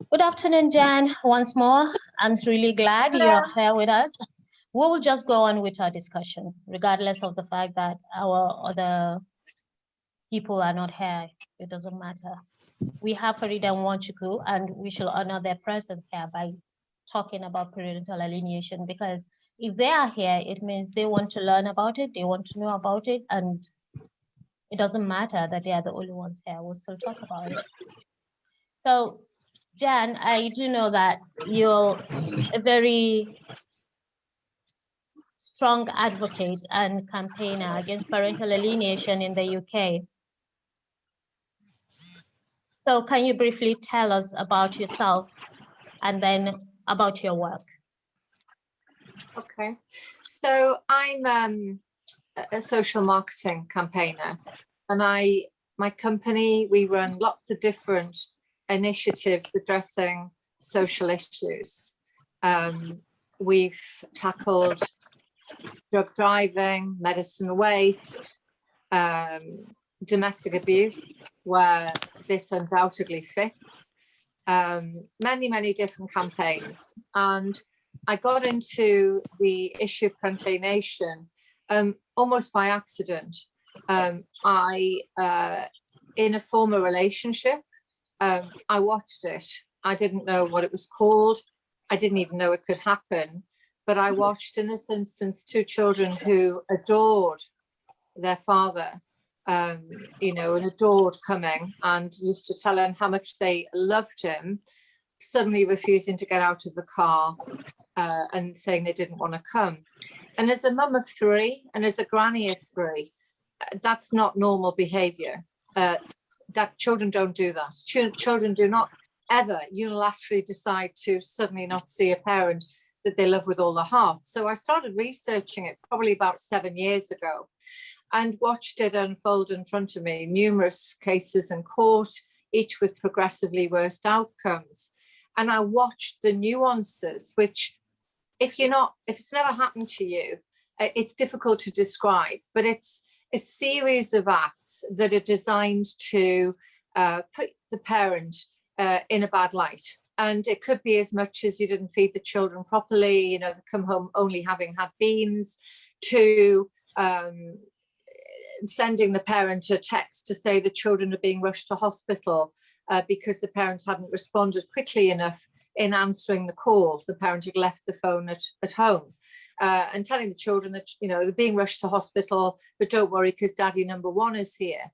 Good afternoon, Jan. Once more, I'm really glad you are here with us. We will just go on with our discussion, regardless of the fact that our other people are not here. It doesn't matter. We have Farida and Wanchuku, and we should honor their presence here by talking about parental alienation, because if they are here, it means they want to learn about it, they want to know about it, and it doesn't matter that they are the only ones here. We'll still talk about it. So, Jan, I do know that you're a very strong advocate and campaigner against parental alienation in the UK. So can you briefly tell us about yourself and then about your work? Okay, so I'm a social marketing campaigner, and my company, we run lots of different initiatives addressing social issues. We've tackled drug driving, medicine waste, domestic abuse, where this undoubtedly fits, many different campaigns. And I got into the issue of parental alienation almost by accident. In a former relationship, I watched it. I didn't know what it was called. I didn't even know it could happen. But I watched, in this instance, two children who adored their father, you know, and adored coming, and used to tell him how much they loved him, suddenly refusing to get out of the car and saying they didn't want to come. And as a mum of three and as a granny of three, that's not normal behaviour. That children don't do that. Children do not ever unilaterally decide to suddenly not see a parent that they love with all their heart. So I started researching it probably about 7 years ago and watched it unfold in front of me, numerous cases in court, each with progressively worse outcomes. And I watched the nuances, which if it's never happened to you, it's difficult to describe, but it's a series of acts that are designed to put the parent in a bad light. And it could be as much as you didn't feed the children properly, you know, come home only having had beans, to sending the parent a text to say the children are being rushed to hospital because the parent hadn't responded quickly enough in answering the call. The parent had left the phone at home, and telling the children that, you know, they're being rushed to hospital, but don't worry because daddy number one is here.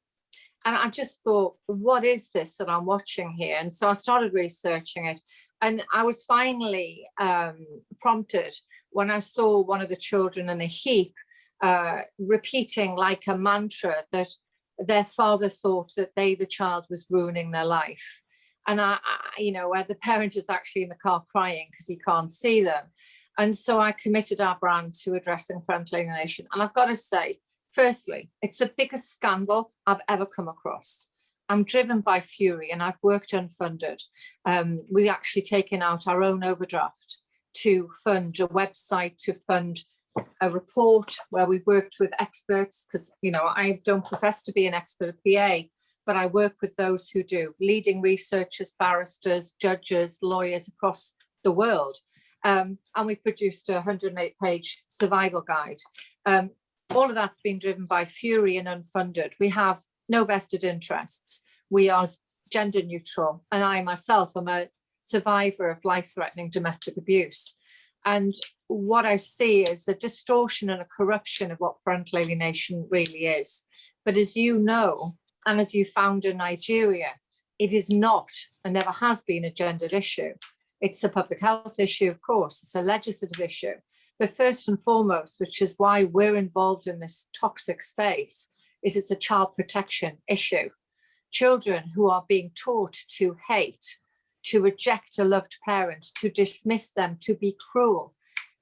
And I just thought, what is this that I'm watching here? And so I started researching it. And I was finally prompted when I saw one of the children in a heap repeating like a mantra that their father thought that they, the child, was ruining their life. And you know, where the parent is actually in the car crying because he can't see them. And so I committed our brand to addressing parental alienation. And I've got to say, firstly, it's the biggest scandal I've ever come across. I'm driven by fury and I've worked unfunded. We've actually taken out our own overdraft to fund a website, to fund a report where we worked with experts, because, you know, I don't profess to be an expert PA, but I work with those who do, leading researchers, barristers, judges, lawyers across the world. And we produced a 108-page survival guide. All of that's been driven by fury and unfunded. We have no vested interests. We are gender neutral. And I myself am a survivor of life-threatening domestic abuse. And what I see is a distortion and a corruption of what parental alienation really is. But as you know, and as you found in Nigeria, it is not and never has been a gendered issue. It's a public health issue, of course. It's a legislative issue. But first and foremost, which is why we're involved in this toxic space, is it's a child protection issue. Children who are being taught to hate, to reject a loved parent, to dismiss them, to be cruel.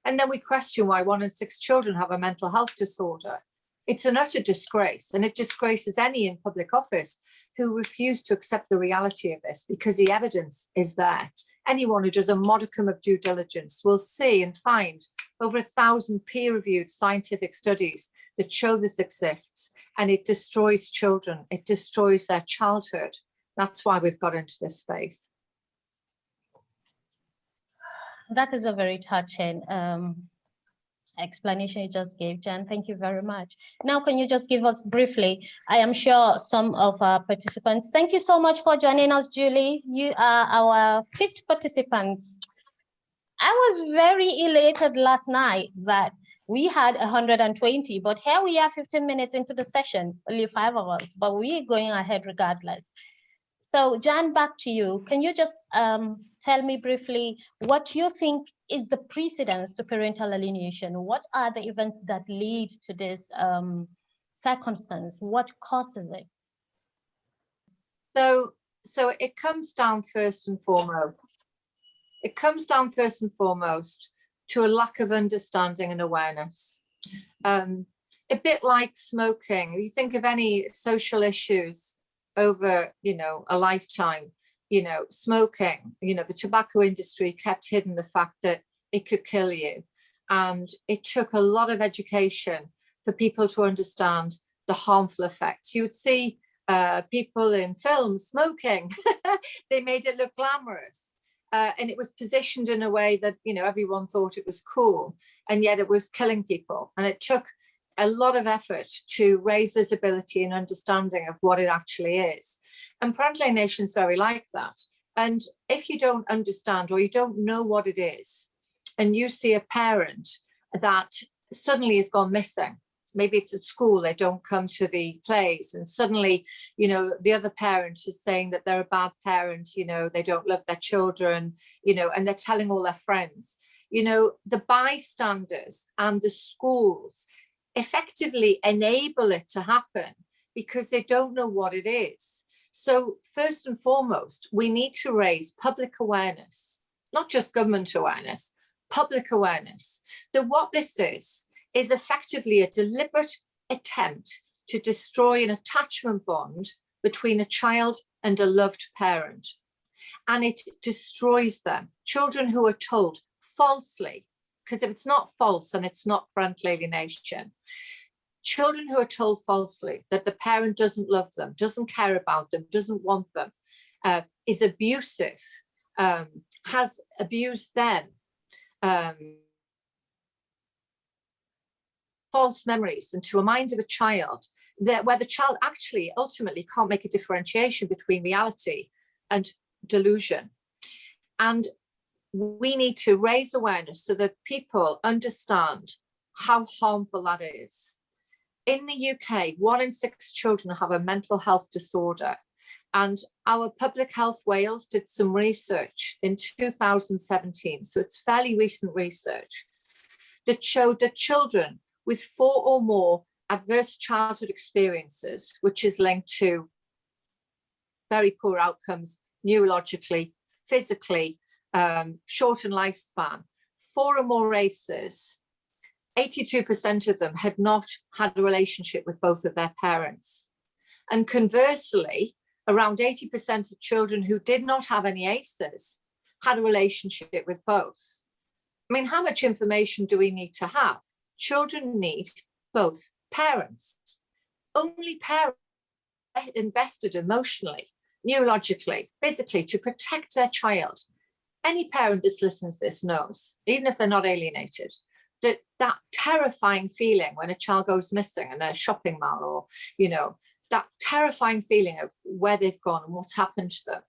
And then we question why 1 in 6 children have a mental health disorder. It's an utter disgrace, and it disgraces any in public office who refuse to accept the reality of this, because the evidence is there. Anyone who does a modicum of due diligence will see and find over 1,000 peer-reviewed scientific studies that show this exists, and it destroys children. It destroys their childhood. That's why we've got into this space. That is a very touching explanation you just gave, Jan. Thank you very much. Now, can you just give us briefly, I am sure some of our participants, thank you so much for joining us, Julie. You are our 5th participant. I was very elated last night that we had 120, but here we are 15 minutes into the session, only 5 of us, but we're going ahead regardless. So Jan, back to you. Can you just tell me briefly what you think is the precedence to parental alienation? What are the events that lead to this circumstance? What causes it? So it comes down first and foremost. It comes down first and foremost to a lack of understanding and awareness. A bit like smoking. If you think of any social issues over, a lifetime, smoking, the tobacco industry kept hidden the fact that it could kill you. And it took a lot of education for people to understand the harmful effects. You would see people in films smoking. They made it look glamorous. And it was positioned in a way that, everyone thought it was cool, and yet it was killing people. And it took a lot of effort to raise visibility and understanding of what it actually is. And parental alienation is very like that. And if you don't understand or you don't know what it is, and you see a parent that suddenly has gone missing, maybe it's at school, they don't come to the plays, and suddenly, the other parent is saying that they're a bad parent, they don't love their children, and they're telling all their friends, the bystanders and the schools effectively enable it to happen because they don't know what it is. So first and foremost, we need to raise public awareness, not just government awareness, public awareness, that what this is effectively a deliberate attempt to destroy an attachment bond between a child and a loved parent. And it destroys them. Children who are told falsely, because if it's not false, and it's not parental alienation, children who are told falsely that the parent doesn't love them, doesn't care about them, doesn't want them, is abusive, has abused them, false memories into a mind of a child, where the child actually ultimately can't make a differentiation between reality and delusion. And we need to raise awareness so that people understand how harmful that is. In the UK, 1 in 6 children have a mental health disorder. And our Public Health Wales did some research in 2017, so it's fairly recent research, that showed that children with 4 or more adverse childhood experiences, which is linked to very poor outcomes neurologically, physically, shortened lifespan, 4 or more races, 82% of them had not had a relationship with both of their parents. And conversely, around 80% of children who did not have any ACEs had a relationship with both. I mean, how much information do we need to have? Children need both parents. Only parents invested emotionally, neurologically, physically to protect their child. Any parent that's listening to this knows, even if they're not alienated, that terrifying feeling when a child goes missing in a shopping mall, or, that terrifying feeling of where they've gone and what's happened to them.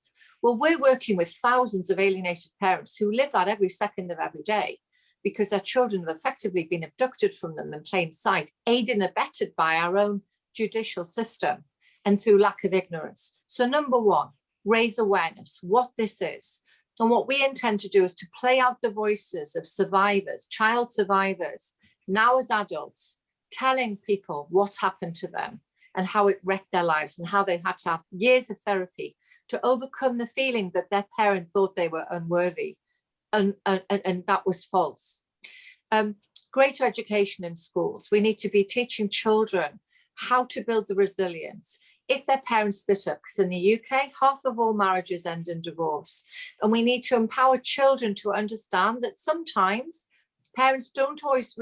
Well, we're working with thousands of alienated parents who live that every second of every day, because their children have effectively been abducted from them in plain sight, aided and abetted by our own judicial system and through lack of ignorance. So number 1, raise awareness, what this is. And what we intend to do is to play out the voices of survivors, child survivors, now as adults, telling people what's happened to them and how it wrecked their lives and how they've had to have years of therapy to overcome the feeling that their parent thought they were unworthy. And that was false. Greater education in schools. We need to be teaching children how to build the resilience if their parents split up, because in the UK, half of all marriages end in divorce. And we need to empower children to understand that sometimes parents don't always,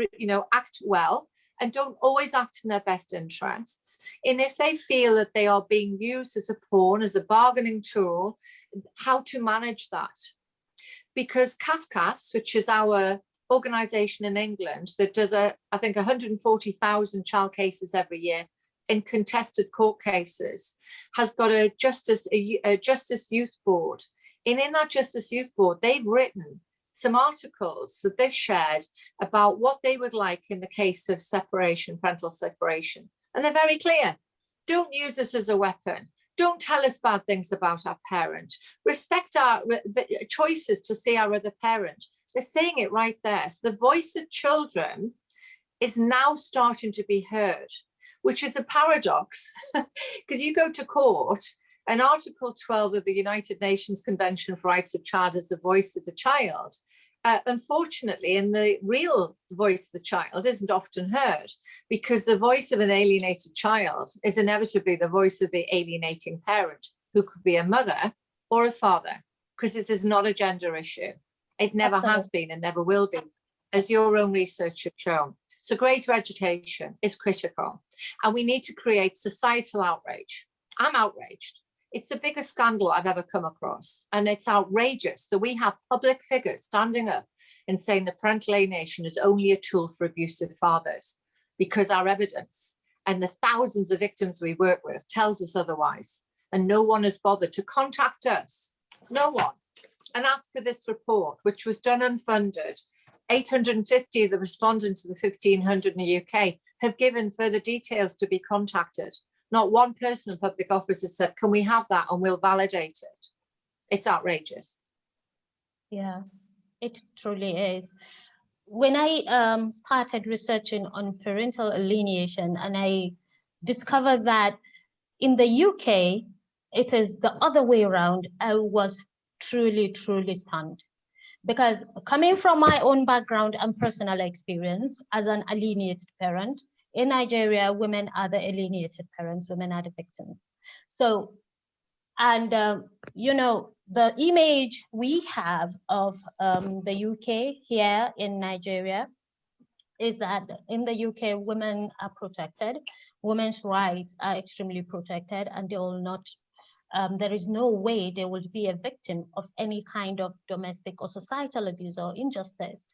act well and don't always act in their best interests. And if they feel that they are being used as a pawn, as a bargaining tool, how to manage that. because CAFCAS, which is our organisation in England that does, I think, 140,000 child cases every year in contested court cases, has got a justice youth board. And in that justice youth board, they've written some articles that they've shared about what they would like in the case of separation, parental separation. And they're very clear. Don't use this as a weapon. Don't tell us bad things about our parent. Respect our choices to see our other parent. They're saying it right there. So the voice of children is now starting to be heard, which is a paradox, because you go to court and Article 12 of the United Nations Convention for Rights of Child is the voice of the child. Unfortunately, in the real voice of the child isn't often heard, because the voice of an alienated child is inevitably the voice of the alienating parent, who could be a mother or a father, because this is not a gender issue. It never Absolutely. has been and never will be, as your own research has shown. So greater education is critical, and we need to create societal outrage. I'm outraged. It's the biggest scandal I've ever come across, and it's outrageous that we have public figures standing up and saying that parental alienation is only a tool for abusive fathers, because our evidence and the thousands of victims we work with tells us otherwise, and no one has bothered to contact us, no one, and ask for this report, which was done unfunded. 850 of the respondents of the 1,500 in the UK have given further details to be contacted. Not one person in public office has said, can we have that and we'll validate it. It's outrageous. Yeah, it truly is. When I started researching on parental alienation, and I discovered that in the UK, it is the other way around, I was truly, truly stunned. Because coming from my own background and personal experience as an alienated parent, in Nigeria, women are the alienated parents, women are the victims. So, and you know, the image we have of the UK here in Nigeria is that in the UK, women are protected, women's rights are extremely protected, and they will not, there is no way they will be a victim of any kind of domestic or societal abuse or injustice.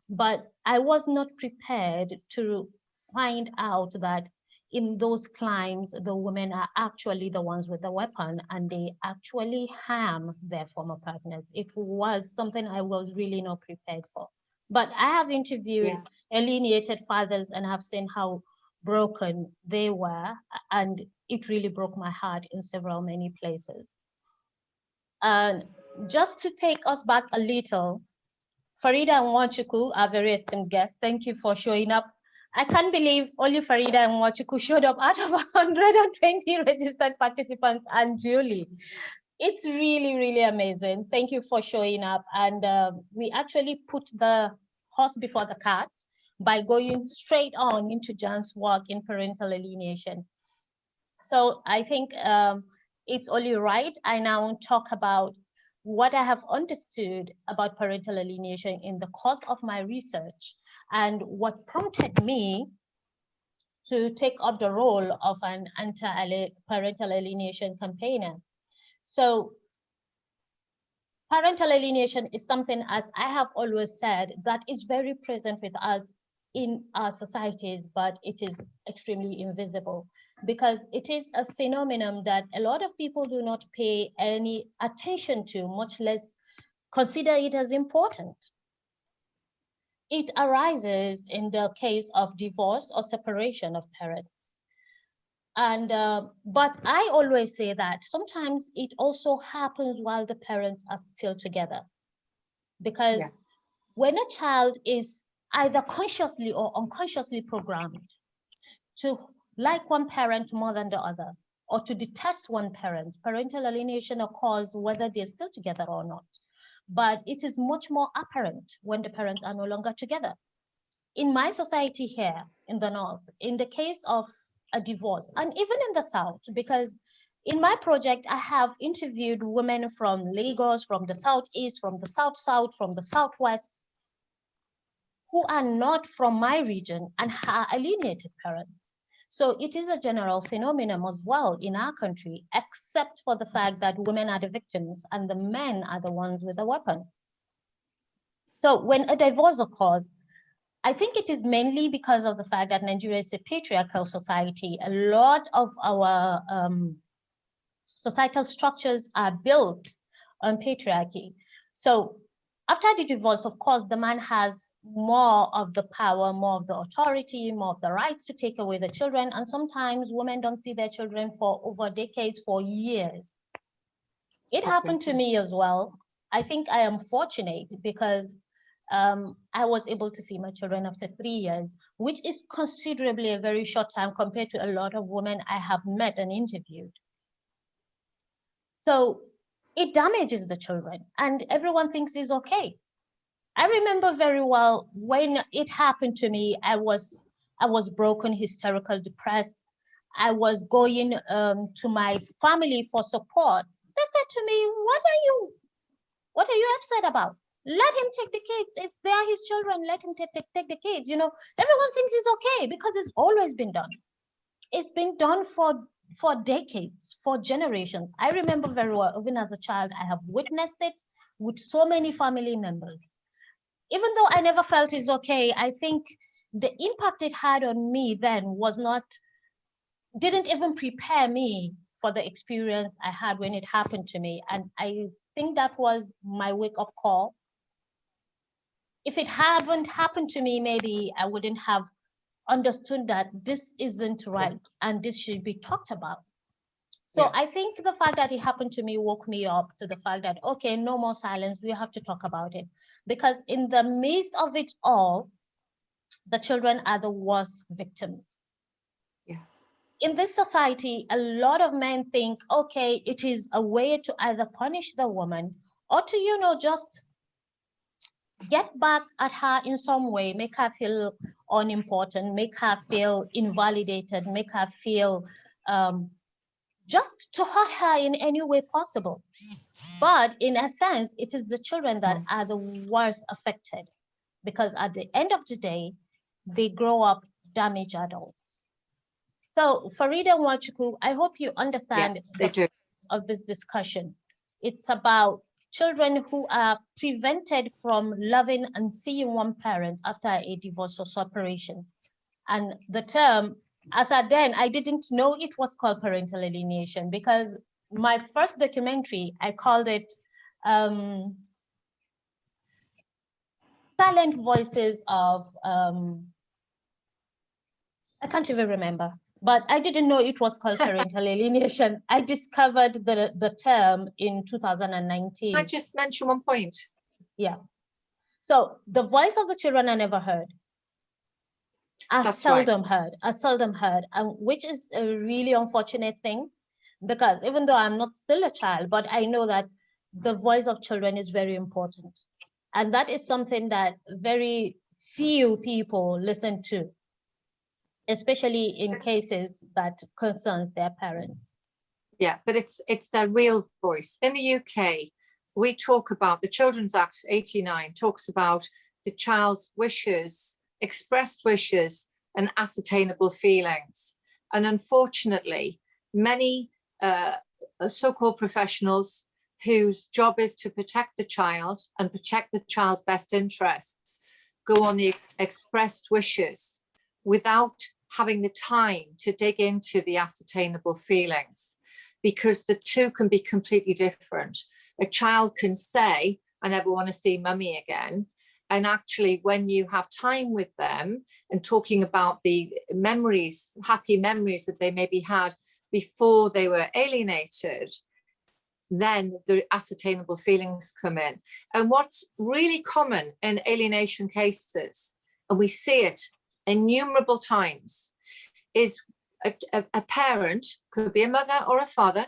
But I was not prepared to find out that in those climes, the women are actually the ones with the weapon, and they actually harm their former partners. It was something I was really not prepared for. But I have interviewed alienated fathers and have seen how broken they were, and it really broke my heart in many places. And just to take us back a little, Farida and Nwachukwu, our very esteemed guests, thank you for showing up. I can't believe only Farida and Nwachukwu showed up out of 120 registered participants, and Julie. It's really, really amazing. Thank you for showing up. And we actually put the horse before the cart by going straight on into Jan's work in parental alienation. So I think it's only right I now talk about what I have understood about parental alienation in the course of my research, and what prompted me to take up the role of an anti-parental alienation campaigner. So parental alienation is something, as I have always said, that is very present with us in our societies, but it is extremely invisible, because it is a phenomenon that a lot of people do not pay any attention to, much less consider it as important. It arises in the case of divorce or separation of parents. And but I always say that sometimes it also happens while the parents are still together, because when a child is either consciously or unconsciously programmed to like one parent more than the other, or to detest one parent, parental alienation occurs whether they're still together or not. But it is much more apparent when the parents are no longer together. In my society here in the North, in the case of a divorce, and even in the South, because in my project, I have interviewed women from Lagos, from the Southeast, from the South-South, from the Southwest, who are not from my region and are alienated parents. So it is a general phenomenon as well in our country, except for the fact that women are the victims and the men are the ones with the weapon. So when a divorce occurs, I think it is mainly because of the fact that Nigeria is a patriarchal society. A lot of our societal structures are built on patriarchy. So after the divorce, of course, the man has more of the power, more of the authority, more of the rights to take away the children. And sometimes women don't see their children for over decades, for years. It happened to me as well. I think I am fortunate because I was able to see my children after 3 years, which is considerably a very short time compared to a lot of women I have met and interviewed. So it damages the children and everyone thinks it's okay. I remember very well when it happened to me, I was broken, hysterical, depressed. I was going to my family for support. They said to me, what are you upset about? Let him take the kids. They are his children. Let him take the kids. You know, everyone thinks it's okay because it's always been done. It's been done for decades, for generations. I remember very well, even as a child, I have witnessed it with so many family members. Even though I never felt it's okay, I think the impact it had on me then didn't even prepare me for the experience I had when it happened to me. And I think that was my wake-up call. If it hadn't happened to me, maybe I wouldn't have understood that this isn't right and this should be talked about. So yeah. I think the fact that it happened to me woke me up to the fact that, okay, no more silence, we have to talk about it. Because in the midst of it all, the children are the worst victims. Yeah. In this society, a lot of men think, okay, it is a way to either punish the woman or to, you know, just get back at her in some way, make her feel unimportant, make her feel invalidated, make her feel just to hurt her in any way possible. But in a sense, it is the children that are the worst affected because at the end of the day, they grow up damaged adults. So Farida and Wachuku, I hope you understand the purpose of this discussion. It's about children who are prevented from loving and seeing one parent after a divorce or separation. And the term, as at then, I didn't know it was called parental alienation because my first documentary, I called it Silent Voices of, I can't even remember, but I didn't know it was called parental alienation. I discovered the term in 2019. I just mention one point. Yeah. So the voice of the children are never heard. Are seldom heard, and which is a really unfortunate thing, because even though I'm not still a child, but I know that the voice of children is very important. And that is something that very few people listen to, especially in cases that concerns their parents. Yeah, but it's their real voice. In the UK, we talk about the Children's Act 89 talks about the child's wishes, expressed wishes and ascertainable feelings. And unfortunately, many so-called professionals whose job is to protect the child and protect the child's best interests go on the expressed wishes without having the time to dig into the ascertainable feelings, because the two can be completely different. A child can say, I never want to see mummy again. And actually, when you have time with them and talking about the memories, happy memories that they maybe had before they were alienated, then the ascertainable feelings come in. And what's really common in alienation cases, and we see it innumerable times, is a parent, could be a mother or a father,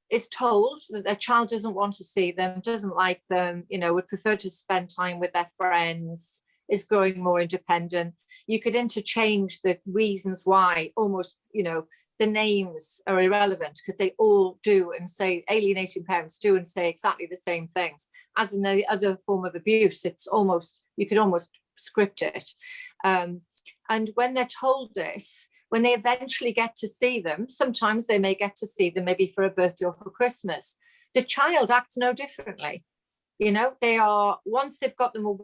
is told that their child doesn't want to see them, doesn't like them, you know, would prefer to spend time with their friends, is growing more independent. You could interchange the reasons why, almost, you know, the names are irrelevant because they all do and say, alienating parents do and say exactly the same things. As in the other form of abuse, it's almost, you could almost script it. And when they're told this, when they eventually get to see them, sometimes they may get to see them maybe for a birthday or for Christmas, the child acts no differently. You know, they are, once they've got them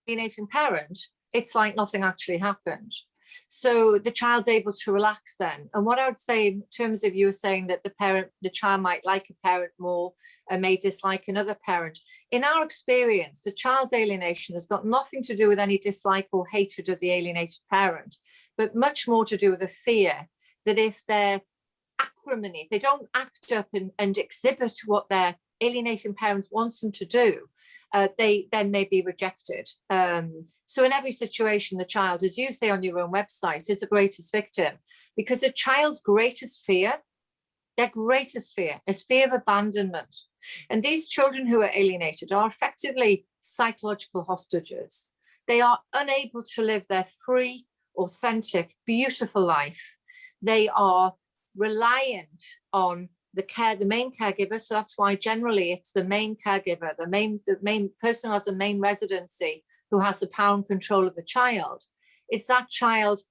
alienating parent, it's like nothing actually happened. So the child's able to relax then. And what I would say in terms of you were saying that the child might like a parent more and may dislike another parent. In our experience, the child's alienation has got nothing to do with any dislike or hatred of the alienated parent, but much more to do with a fear that if they're acrimony, if they don't act up and exhibit what their alienating parents wants them to do, they then may be rejected. So in every situation, the child, as you say on your own website, is the greatest victim, because a child's greatest fear, their greatest fear is fear of abandonment. And these children who are alienated are effectively psychological hostages. They are unable to live their free, authentic, beautiful life. They are reliant on the main caregiver. So that's why generally it's the main caregiver, the main person who has the main residency, who has the power and control of the child. It's that child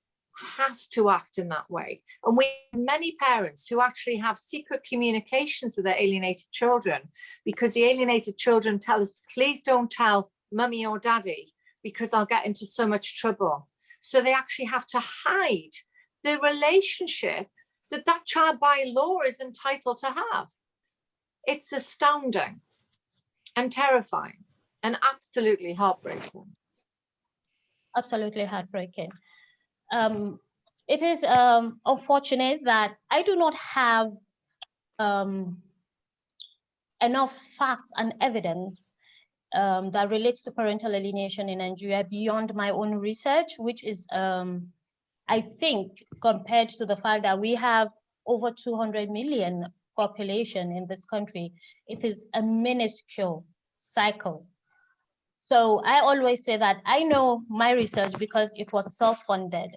has to act in that way. And we have many parents who actually have secret communications with their alienated children, because the alienated children tell us, please don't tell mummy or daddy because I'll get into so much trouble. So they actually have to hide the relationship that child by law is entitled to have. It's astounding and terrifying and absolutely heartbreaking. Absolutely heartbreaking. It is unfortunate that I do not have enough facts and evidence that relates to parental alienation in Nigeria beyond my own research, which is, I think, compared to the fact that we have over 200 million population in this country, it is a minuscule cycle. So I always say that I know my research because it was self-funded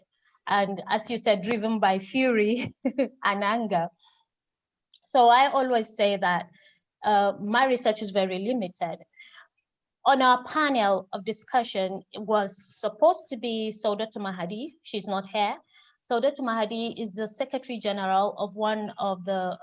and, as you said, driven by fury and anger. So I always say that my research is very limited. On our panel of discussion, it was supposed to be Saudatu Mahadi. She's not here. Saudatu Mahadi is the Secretary General of one of the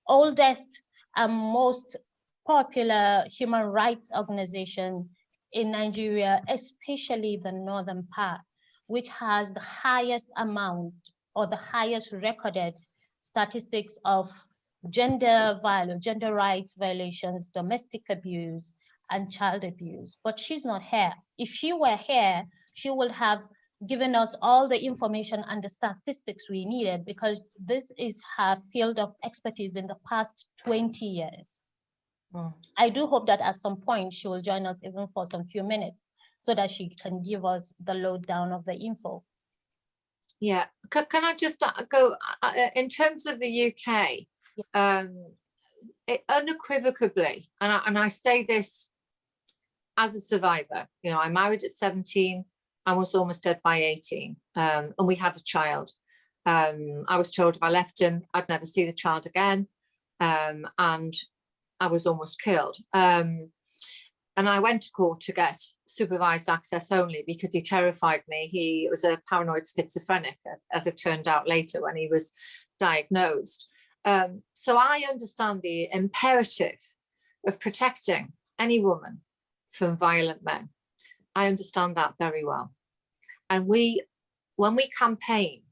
oldest and most popular human rights organization in Nigeria, especially the northern part, which has the highest amount or the highest recorded statistics of gender violence, gender rights violations, domestic abuse, and child abuse. But she's not here. If she were here, she would have given us all the information and the statistics we needed, because this is her field of expertise in the past 20 years. I do hope that at some point she will join us even for some few minutes so that she can give us the lowdown of the info. Yeah, can I just go, in terms of the UK, unequivocally, and I say this as a survivor, you know, I married at 17, I was almost dead by 18, and we had a child. I was told if I left him, I'd never see the child again, and I was almost killed. And I went to court to get supervised access only because he terrified me. He was a paranoid schizophrenic, as it turned out later when he was diagnosed. So I understand the imperative of protecting any woman from violent men. I understand that very well. And when we campaign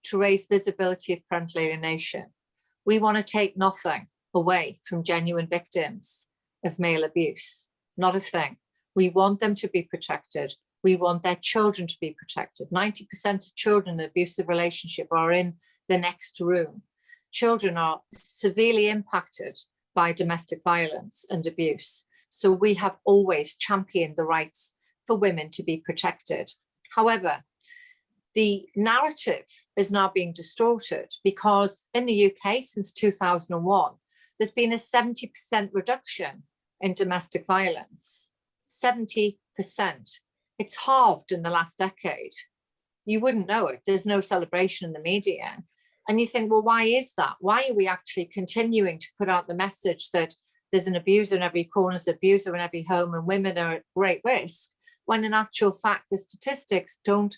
to raise visibility of parental alienation, we want to take nothing away from genuine victims of male abuse, not a thing. We want them to be protected. We want their children to be protected. 90% of children in an abusive relationship are in the next room. Children are severely impacted by domestic violence and abuse. So we have always championed the rights for women to be protected. However, the narrative is now being distorted because in the UK since 2001, there's been a 70% reduction in domestic violence. 70%. It's halved in the last decade. You wouldn't know it. There's no celebration in the media. And you think, well, why is that? Why are we actually continuing to put out the message that there's an abuser in every corner, there's an abuser in every home, and women are at great risk, when in actual fact, the statistics don't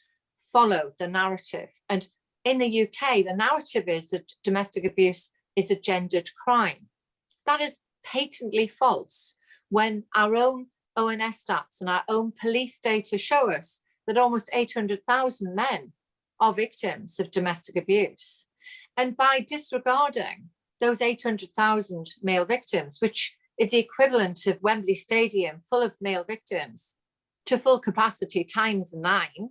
follow the narrative. And in the UK, the narrative is that domestic abuse is a gendered crime. That is patently false. when our own ONS stats and our own police data show us that almost 800,000 men are victims of domestic abuse. And by disregarding those 800,000 male victims, which is the equivalent of Wembley Stadium full of male victims to full capacity times 9,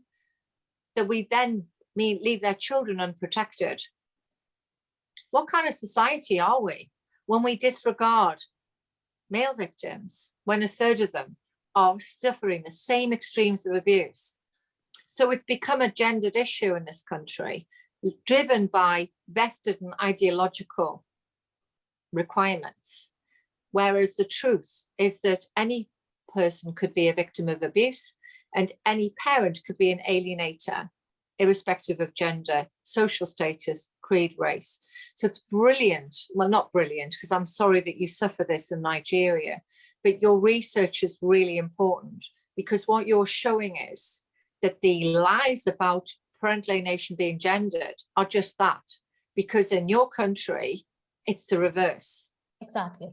that we then leave their children unprotected. What kind of society are we when we disregard male victims, when a third of them are suffering the same extremes of abuse? So it's become a gendered issue in this country, driven by vested and ideological requirements. Whereas the truth is that any person could be a victim of abuse and any parent could be an alienator, irrespective of gender, social status, creed, race. So it's brilliant. Well, not brilliant, because I'm sorry that you suffer this in Nigeria, but your research is really important, because what you're showing is that the lies about parental alienation being gendered are just that, because in your country, it's the reverse. Exactly.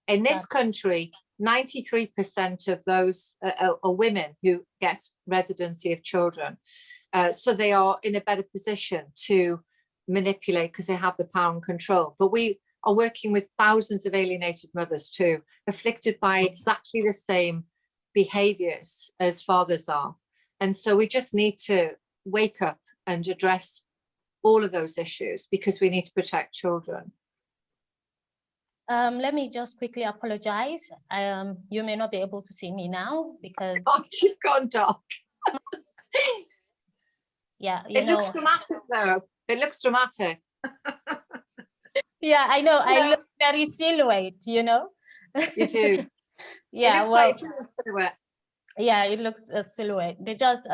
In this country, 93% of those are women who get residency of children. So they are in a better position to manipulate because they have the power and control. But we are working with thousands of alienated mothers too, afflicted by exactly the same behaviors as fathers are. And so we just need to wake up and address all of those issues, because we need to protect children. Let me just quickly apologize. You may not be able to see me now because You've gone dark. Yeah, it looks dramatic though. It looks dramatic. Yeah, I know. Yeah. I look very silhouette, you know. You do. Yeah, it looks well, like a silhouette. Yeah, it looks a silhouette. They just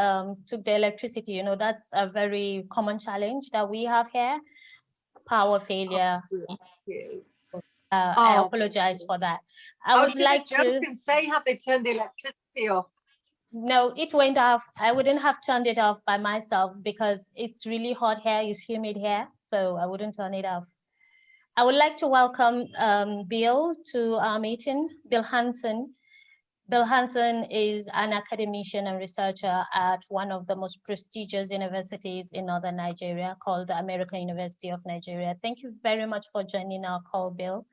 took the electricity, you know, that's a very common challenge that we have here. Power failure. I apologize for that. I would like to say, have they turned the electricity off? No, it went off. I wouldn't have turned it off by myself because it's really hot here, it's humid here, so I wouldn't turn it off. I would like to welcome Bill to our meeting, Bill Hansen. Bill Hansen is an academician and researcher at one of the most prestigious universities in northern Nigeria called the American University of Nigeria. Thank you very much for joining our call, Bill.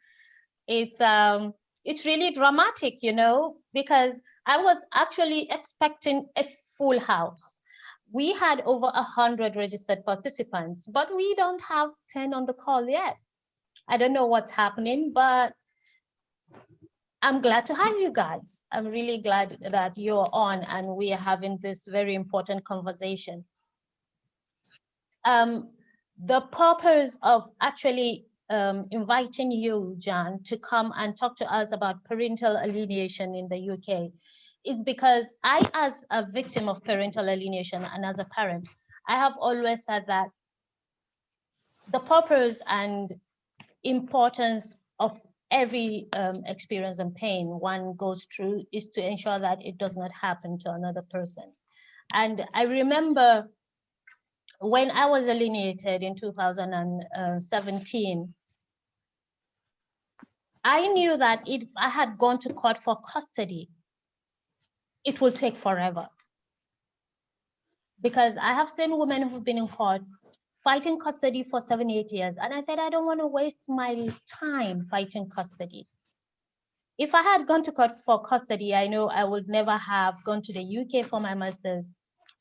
It's really dramatic, you know, because I was actually expecting a full house. We had over 100 registered participants, but we don't have 10 on the call yet. I don't know what's happening, but I'm glad to have you guys. I'm really glad that you're on and we are having this very important conversation. The purpose of actually inviting you, Jan, to come and talk to us about parental alienation in the UK is because I, as a victim of parental alienation and as a parent, I have always said that the purpose and importance of every experience and pain one goes through is to ensure that it does not happen to another person. And I remember when I was alienated in 2017, I knew that if I had gone to court for custody, it will take forever. Because I have seen women who've been in court fighting custody for 7, 8 years. And I said, I don't want to waste my time fighting custody. If I had gone to court for custody, I know I would never have gone to the UK for my master's.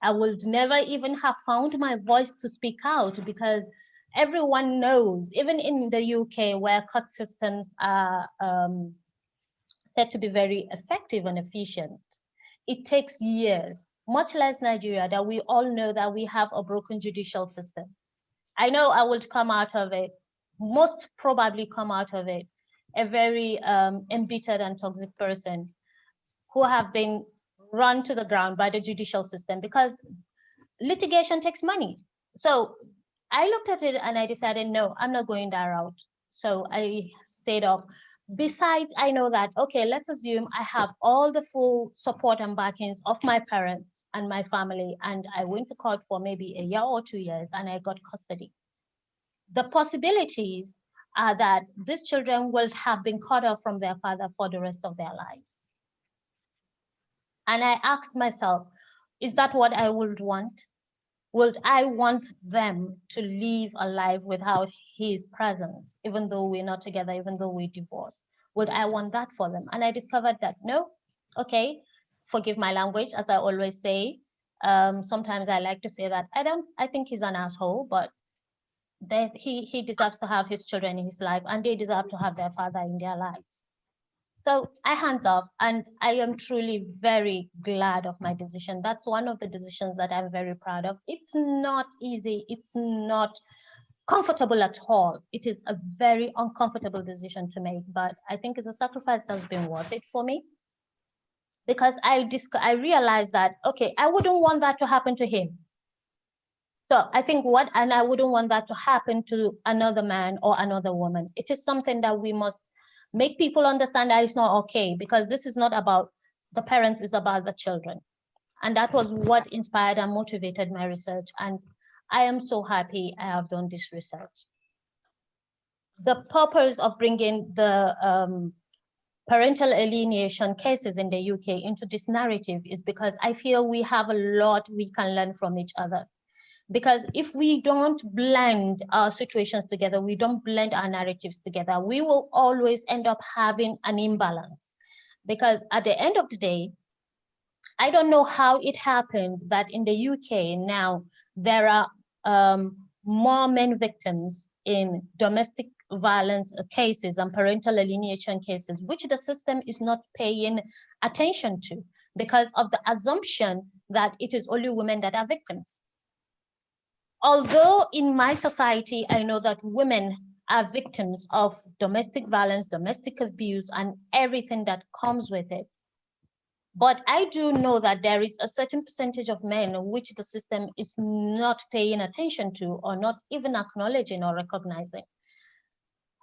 I would never even have found my voice to speak out because everyone knows, even in the UK where court systems are said to be very effective and efficient, it takes years, much less Nigeria, that we all know that we have a broken judicial system. I know I would come out of it, most probably come out of it, a very embittered and toxic person who have been run to the ground by the judicial system because litigation takes money. So I looked at it and I decided, no, I'm not going that route. So I stayed off. Besides, I know that, okay, let's assume I have all the full support and backings of my parents and my family, and I went to court for maybe a year or 2 years and I got custody. The possibilities are that these children will have been cut off from their father for the rest of their lives. And I asked myself, is that what I would want? Would I want them to live a life without his presence, even though we're not together, even though we divorced? Would I want that for them? And I discovered that no, okay, forgive my language, as I always say. Sometimes I like to say that I think he's an asshole, but he deserves to have his children in his life, and they deserve to have their father in their lives. So I hands up, and I am truly very glad of my decision. That's one of the decisions that I'm very proud of. It's not easy. It's not comfortable at all. It is a very uncomfortable decision to make, but I think it's a sacrifice that's been worth it for me, because I realized that, okay, I wouldn't want that to happen to him. So I think and I wouldn't want that to happen to another man or another woman. It is something that we must make people understand that it's not okay, because this is not about the parents, it's about the children. And that was what inspired and motivated my research. And I am so happy I have done this research. The purpose of bringing the parental alienation cases in the UK into this narrative is because I feel we have a lot we can learn from each other. Because if we don't blend our situations together, we don't blend our narratives together, we will always end up having an imbalance. Because at the end of the day, I don't know how it happened that in the UK now, there are more men victims in domestic violence cases and parental alienation cases, which the system is not paying attention to because of the assumption that it is only women that are victims. Although in my society, I know that women are victims of domestic violence, domestic abuse, and everything that comes with it. But I do know that there is a certain percentage of men which the system is not paying attention to or not even acknowledging or recognizing.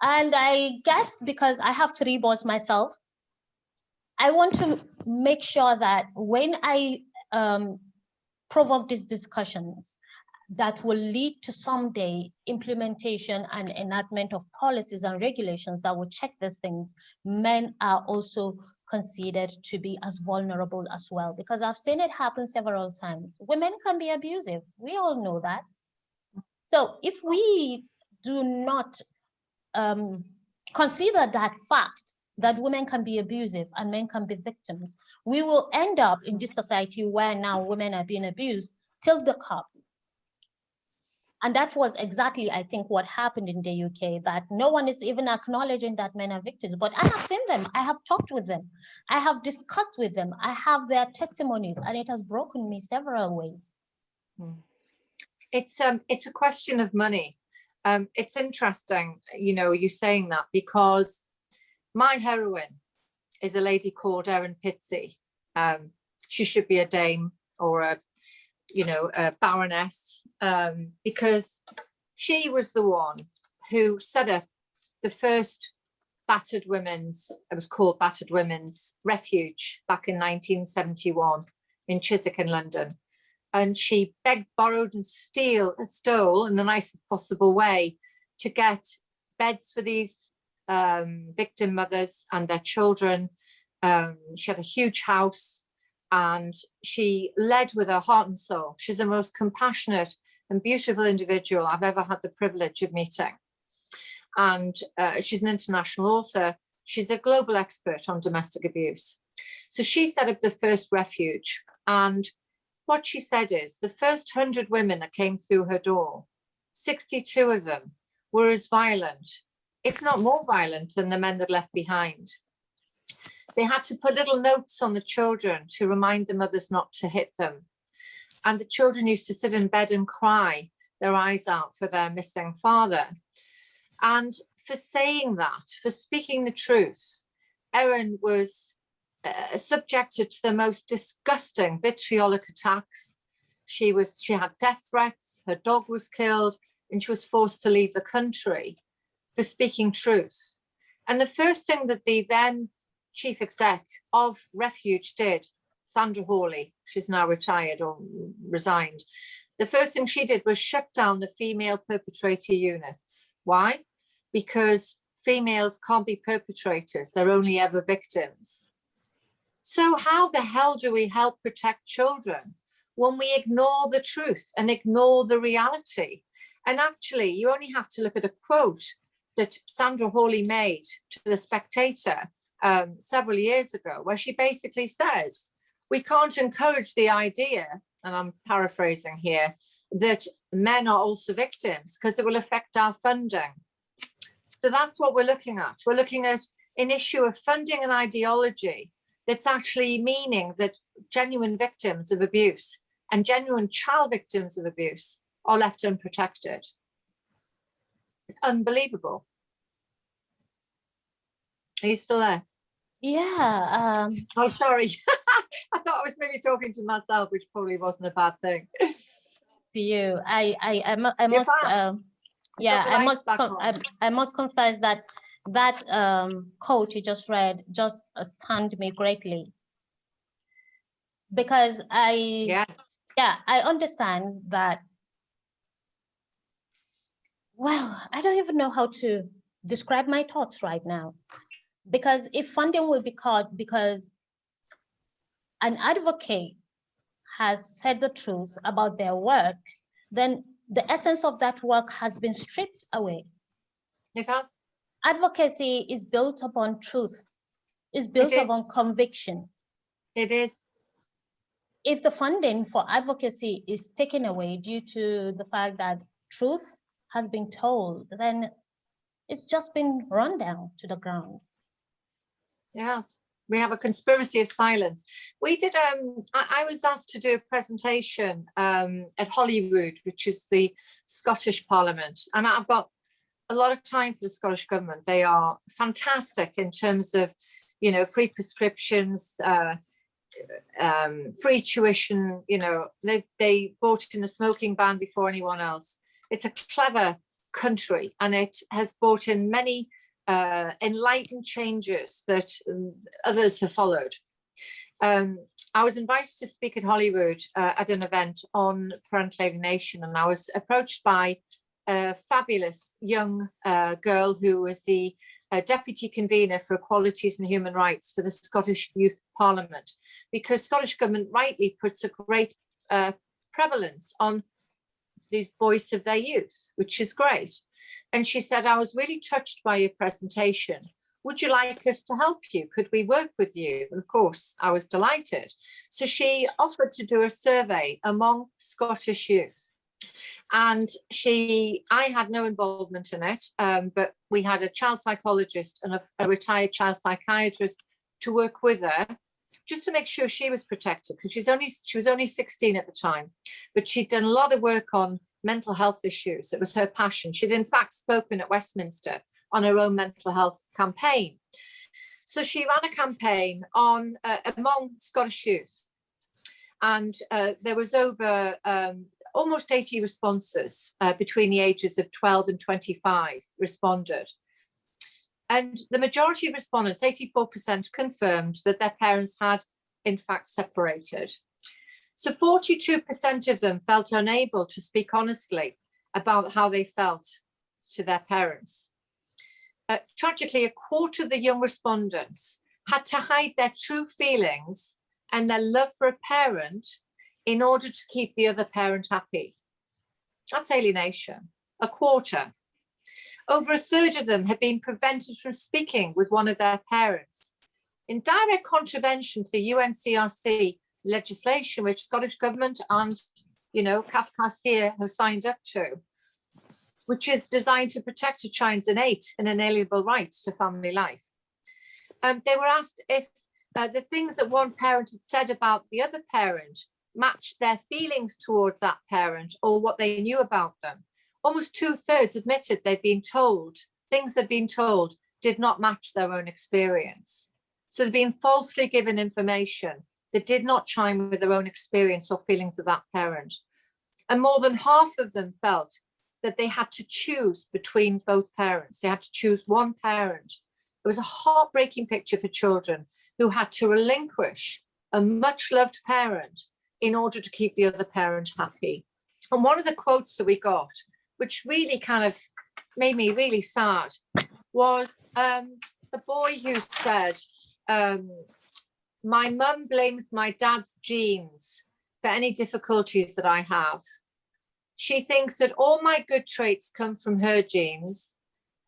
And I guess because I have 3 boys myself, I want to make sure that when I provoke these discussions, that will lead to someday implementation and enactment of policies and regulations that will check these things, men are also considered to be as vulnerable as well, because I've seen it happen several times. Women can be abusive. We all know that. So if we do not consider that fact, that women can be abusive and men can be victims, we will end up in this society where now women are being abused till the cup. And that was exactly, I think, what happened in the UK, that no one is even acknowledging that men are victims. But I have seen them, I have talked with them, I have discussed with them, I have their testimonies, and it has broken me several ways. It's a question of money. It's interesting, you know, you saying that, because my heroine is a lady called Erin Pitsey. She should be a dame or a baroness, because she was the one who set up the first battered women's, it was called Battered Women's Refuge back in 1971 in Chiswick in London. And she begged, borrowed and stole in the nicest possible way to get beds for these victim mothers and their children. She had a huge house, and she led with her heart and soul. She's the most compassionate and beautiful individual I've ever had the privilege of meeting. And she's an international author. She's a global expert on domestic abuse. So she set up the first refuge. And what she said is the first 100 women that came through her door, 62 of them were as violent, if not more violent, than the men that left behind. They had to put little notes on the children to remind the mothers not to hit them. And the children used to sit in bed and cry their eyes out for their missing father. And for saying that, for speaking the truth, Erin was subjected to the most disgusting vitriolic attacks. She had death threats, her dog was killed, and she was forced to leave the country for speaking truth. And the first thing that the then chief exec of Refuge did, Sandra Hawley, she's now retired or resigned, the first thing she did was shut down the female perpetrator units. Why? because females can't be perpetrators, they're only ever victims. So how the hell do we help protect children when we ignore the truth and ignore the reality? And actually, you only have to look at a quote that Sandra Hawley made to The Spectator several years ago, where she basically says, we can't encourage the idea, and I'm paraphrasing here, that men are also victims because it will affect our funding. So that's what we're looking at. We're looking at an issue of funding and ideology that's actually meaning that genuine victims of abuse and genuine child victims of abuse are left unprotected. Unbelievable. Are you still there? Yeah. Oh, sorry. I thought I was maybe talking to myself, which probably wasn't a bad thing. To you, I must I must confess that quote you just read just stunned me greatly, because I understand that. Well, I don't even know how to describe my thoughts right now, because if funding will be cut because an advocate has said the truth about their work, then the essence of that work has been stripped away. It has. Advocacy is built upon truth, is built upon conviction. It is. If the funding for advocacy is taken away due to the fact that truth has been told, then it's just been run down to the ground. Yes. We have a conspiracy of silence. We did, I was asked to do a presentation at Holyrood, which is the Scottish Parliament. And I've got a lot of time for the Scottish Government. They are fantastic in terms of, you know, free prescriptions, free tuition, you know, they brought in a smoking ban before anyone else. It's a clever country, and it has brought in many enlightened changes that others have followed. I was invited to speak at Holyrood at an event on parental alienation, and I was approached by a fabulous young girl who was the deputy convener for equalities and human rights for the Scottish Youth Parliament, because Scottish Government rightly puts a great prevalence on the voice of their youth, which is great. And she said, I was really touched by your presentation. Would you like us to help you? Could we work with you? And of course, I was delighted. So she offered to do a survey among Scottish youth. And I had no involvement in it, but we had a child psychologist and a retired child psychiatrist to work with her, just to make sure she was protected, because she was only 16 at the time, but she'd done a lot of work on mental health issues. It was her passion. She'd in fact spoken at Westminster on her own mental health campaign. So she ran a campaign on among Scottish youth, and there was over almost 80 responses between the ages of 12 and 25 responded. And the majority of respondents, 84%, confirmed that their parents had in fact separated. So 42% of them felt unable to speak honestly about how they felt to their parents. Tragically, a quarter of the young respondents had to hide their true feelings and their love for a parent in order to keep the other parent happy. That's alienation, a quarter. Over a third of them had been prevented from speaking with one of their parents, in direct contravention to the UNCRC legislation, which Scottish Government and, you know, CAFCAS here have signed up to, which is designed to protect a child's innate and inalienable right to family life. They were asked if the things that one parent had said about the other parent matched their feelings towards that parent or what they knew about them. Almost 2/3 admitted they'd been told, things they'd been told did not match their own experience. So they'd been falsely given information that did not chime with their own experience or feelings of that parent. And more than half of them felt that they had to choose between both parents. They had to choose one parent. It was a heartbreaking picture for children who had to relinquish a much loved parent in order to keep the other parent happy. And one of the quotes that we got, which really kind of made me really sad was a boy who said, my mum blames my dad's genes for any difficulties that I have. She thinks that all my good traits come from her genes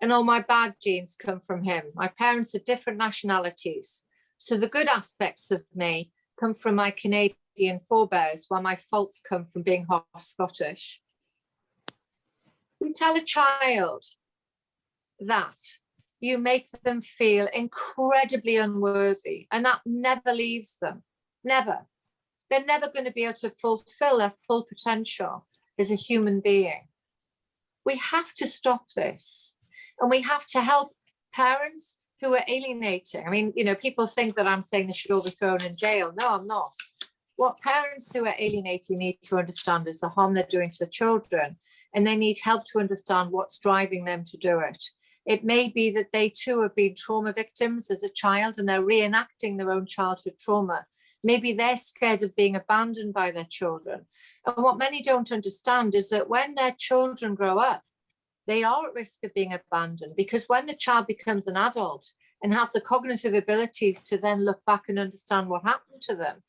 and all my bad genes come from him. My parents are different nationalities. So the good aspects of me come from my Canadian forebears, while my faults come from being half Scottish. We tell a child that, you make them feel incredibly unworthy, and that never leaves them, never. They're never going to be able to fulfill their full potential as a human being. We have to stop this, and we have to help parents who are alienating. I mean, you know, people think that I'm saying they should all be thrown in jail. No, I'm not. What parents who are alienating need to understand is the harm they're doing to the children, and they need help to understand what's driving them to do it. It may be that they too have been trauma victims as a child and they're reenacting their own childhood trauma. Maybe they're scared of being abandoned by their children. And what many don't understand is that when their children grow up, they are at risk of being abandoned, because when the child becomes an adult and has the cognitive abilities to then look back and understand what happened to them,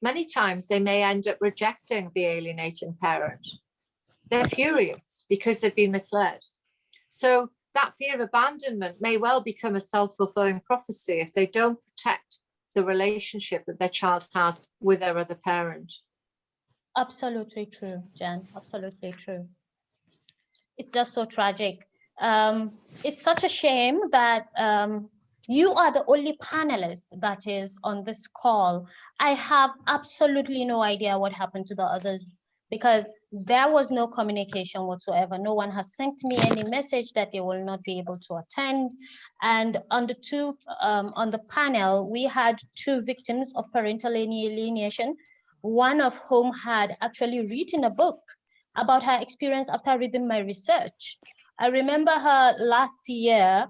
many times they may end up rejecting the alienating parent. They're furious because they've been misled. So that fear of abandonment may well become a self-fulfilling prophecy if they don't protect the relationship that their child has with their other parent. Absolutely true, Jen. Absolutely true. It's just so tragic. It's such a shame that you are the only panelist that is on this call. I have absolutely no idea what happened to the others, because there was no communication whatsoever. No one has sent me any message that they will not be able to attend. And on the panel, we had 2 victims of parental alienation, one of whom had actually written a book about her experience after reading my research. I remember her last year,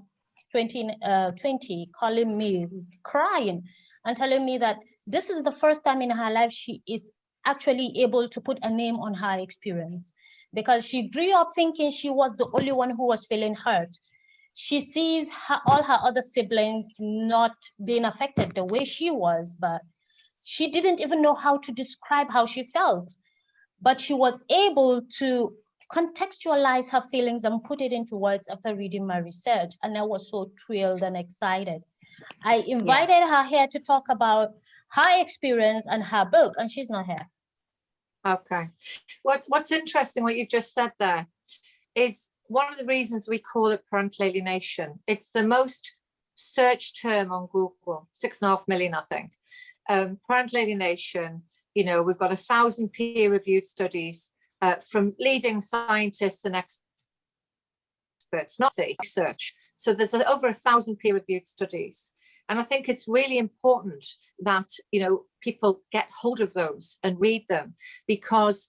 2020, calling me, crying, and telling me that this is the first time in her life she is actually able to put a name on her experience, because she grew up thinking she was the only one who was feeling hurt. She sees all her other siblings not being affected the way she was, but she didn't even know how to describe how she felt. But she was able to contextualize her feelings and put it into words after reading my research. And I was so thrilled and excited. I invited her here to talk about her experience and her book, and she's not here. Okay. What's interesting, what you just said there, is one of the reasons we call it parental alienation. It's the most searched term on Google, 6.5 million, I think. Parental alienation, you know, we've got 1,000 peer-reviewed studies from leading scientists and experts, not research. So there's over 1,000 peer-reviewed studies. And I think it's really important that, you know, people get hold of those and read them, because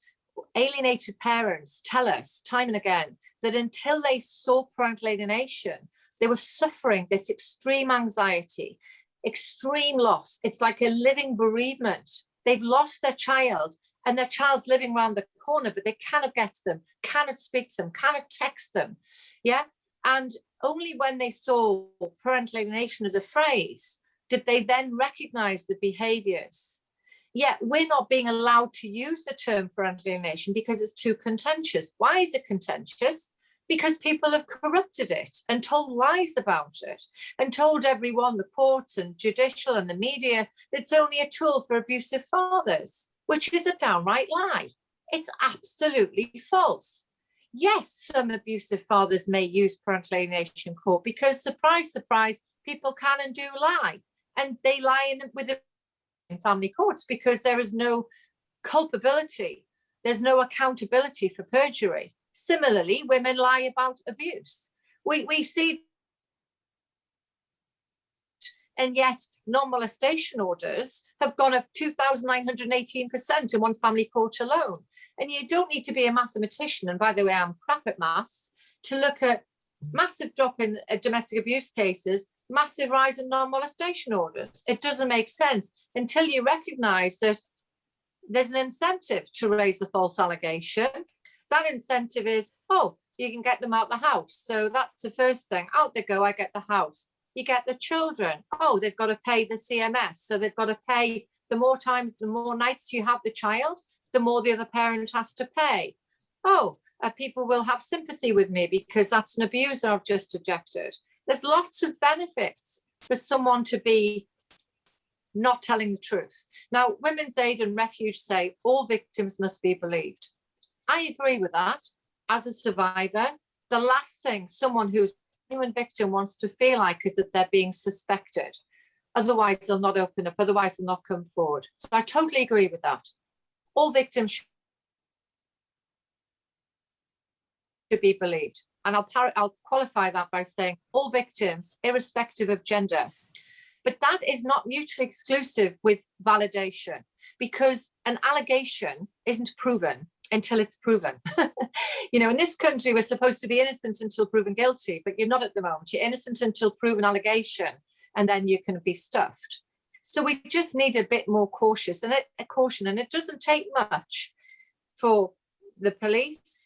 alienated parents tell us time and again that until they saw parental alienation, they were suffering this extreme anxiety, extreme loss. It's like a living bereavement. They've lost their child, and their child's living around the corner, but they cannot get to them, cannot speak to them, cannot text them. Yeah. And only when they saw parental alienation as a phrase did they then recognize the behaviors. Yet we're not being allowed to use the term parental alienation because it's too contentious. Why is it contentious? Because people have corrupted it and told lies about it and told everyone, the courts and judicial and the media, that it's only a tool for abusive fathers, which is a downright lie. It's absolutely false. Yes, some abusive fathers may use parental alienation court because, surprise, surprise, people can and do lie. And they lie in family courts because there is no culpability. There's no accountability for perjury. Similarly, women lie about abuse. We see, and yet non-molestation orders have gone up 2,918% in one family court alone. And you don't need to be a mathematician, and by the way, I'm crap at maths, to look at massive drop in domestic abuse cases, massive rise in non-molestation orders. It doesn't make sense until you recognise that there's an incentive to raise the false allegation. That incentive is, oh, you can get them out the house. So that's the first thing. Out they go, I get the house. You get the children. Oh, they've got to pay the CMS. So they've got to pay, the more time, the more nights you have the child, the more the other parent has to pay. Oh, people will have sympathy with me because that's an abuser I've just ejected. There's lots of benefits for someone to be not telling the truth. Now, Women's Aid and Refuge say all victims must be believed. I agree with that. As a survivor, the last thing someone who's a genuine victim wants to feel like is that they're being suspected. Otherwise, they'll not open up. Otherwise, they'll not come forward. So I totally agree with that. All victims should be believed. And I'll qualify that by saying all victims, irrespective of gender. But that is not mutually exclusive with validation, because an allegation isn't proven until it's proven. You know, in this country, we're supposed to be innocent until proven guilty, but you're not at the moment. You're innocent until proven allegation, and then you can be stuffed. So we just need a bit more caution, and it doesn't take much for the police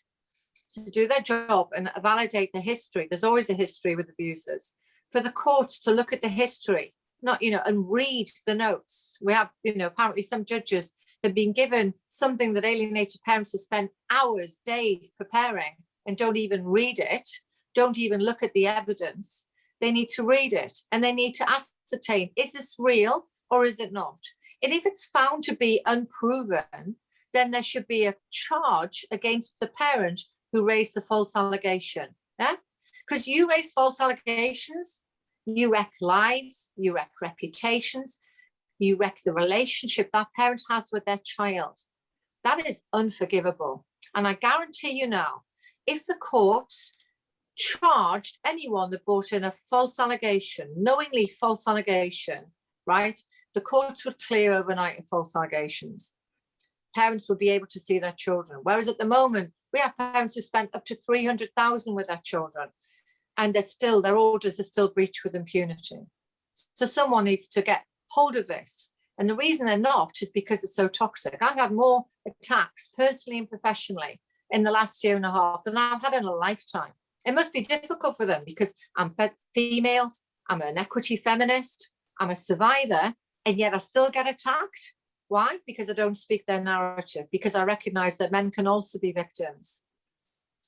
to do their job and validate the history. There's always a history with abusers. For the courts to look at the history, not, you know, and read the notes. We have, you know, apparently some judges have been given something that alienated parents have spent hours, days preparing and don't even read it, don't even look at the evidence. They need to read it and they need to ascertain, is this real or is it not? And if it's found to be unproven, then there should be a charge against the parent who raised the false allegation. Yeah, because you raise false allegations, you wreck lives, you wreck reputations, you wreck the relationship that parent has with their child. That is unforgivable. And I guarantee you now, if the courts charged anyone that brought in a false allegation, knowingly false allegation, right, the courts would clear overnight of false allegations. Parents would be able to see their children. Whereas at the moment, we have parents who spent up to 300,000 with their children, and their orders are still breached with impunity. So someone needs to get hold of this. And the reason they're not is because it's so toxic. I've had more attacks personally and professionally in the last year and a half than I've had in a lifetime. It must be difficult for them because I'm female, I'm an equity feminist, I'm a survivor, and yet I still get attacked. Why? Because I don't speak their narrative, because I recognize that men can also be victims.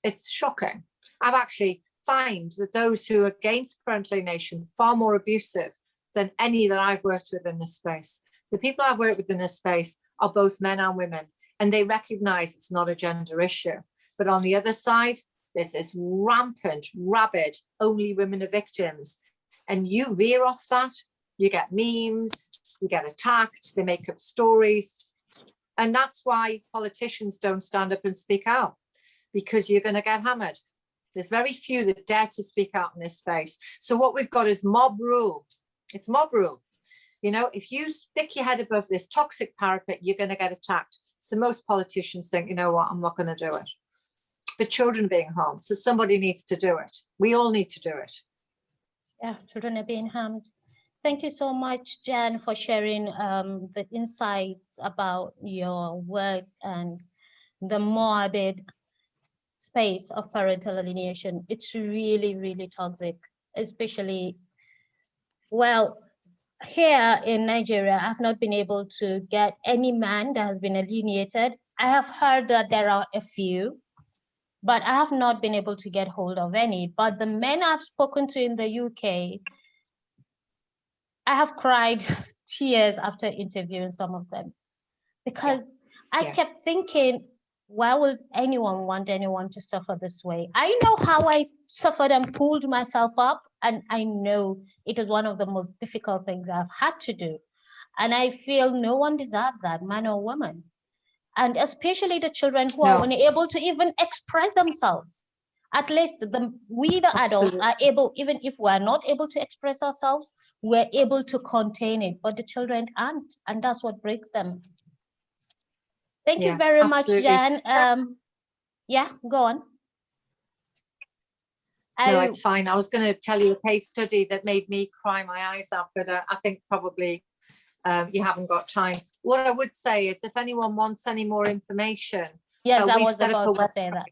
It's shocking. I've actually find that those who are against parental alienation far more abusive than any that I've worked with in this space. The people I've worked with in this space are both men and women, and they recognize it's not a gender issue. But on the other side, there's this rampant, rabid, only women are victims. And you veer off that, you get memes, you get attacked, they make up stories. And that's why politicians don't stand up and speak out, because you're going to get hammered. There's very few that dare to speak out in this space. So what we've got is mob rule. It's mob rule. You know, if you stick your head above this toxic parapet, you're going to get attacked. So most politicians think, you know what, I'm not going to do it. But children are being harmed, so somebody needs to do it. We all need to do it. Yeah, children are being harmed. Thank you so much, Jan, for sharing the insights about your work and the morbid space of parental alienation. It's really, really toxic, especially, well, here in Nigeria, I've not been able to get any man that has been alienated. I have heard that there are a few, but I have not been able to get hold of any. But the men I've spoken to in the UK, I have cried tears after interviewing some of them, because I kept thinking, why would anyone want anyone to suffer this way? I know how I suffered and pulled myself up, and I know it was one of the most difficult things I've had to do. And I feel no one deserves that, man or woman. And especially the children who are unable to even express themselves. At least we, the adults, are able, even if we are not able to express ourselves, we're able to contain it, but the children aren't, and that's what breaks them. Thank you very much, Jan. Yeah, go on. No, it's fine. I was going to tell you a case study that made me cry my eyes out, but I think probably you haven't got time. What I would say is, if anyone wants any more information, yes, I was about to say that.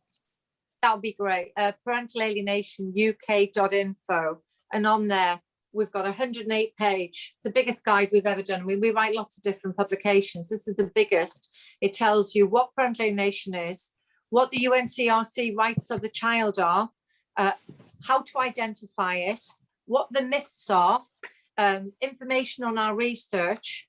That would be great. Parental Alienation UK.info, and on there we've got a 108-page. It's the biggest guide we've ever done. I mean, we write lots of different publications. This is the biggest. It tells you what parental alienation is, what the UNCRC rights of the child are, how to identify it, what the myths are, information on our research,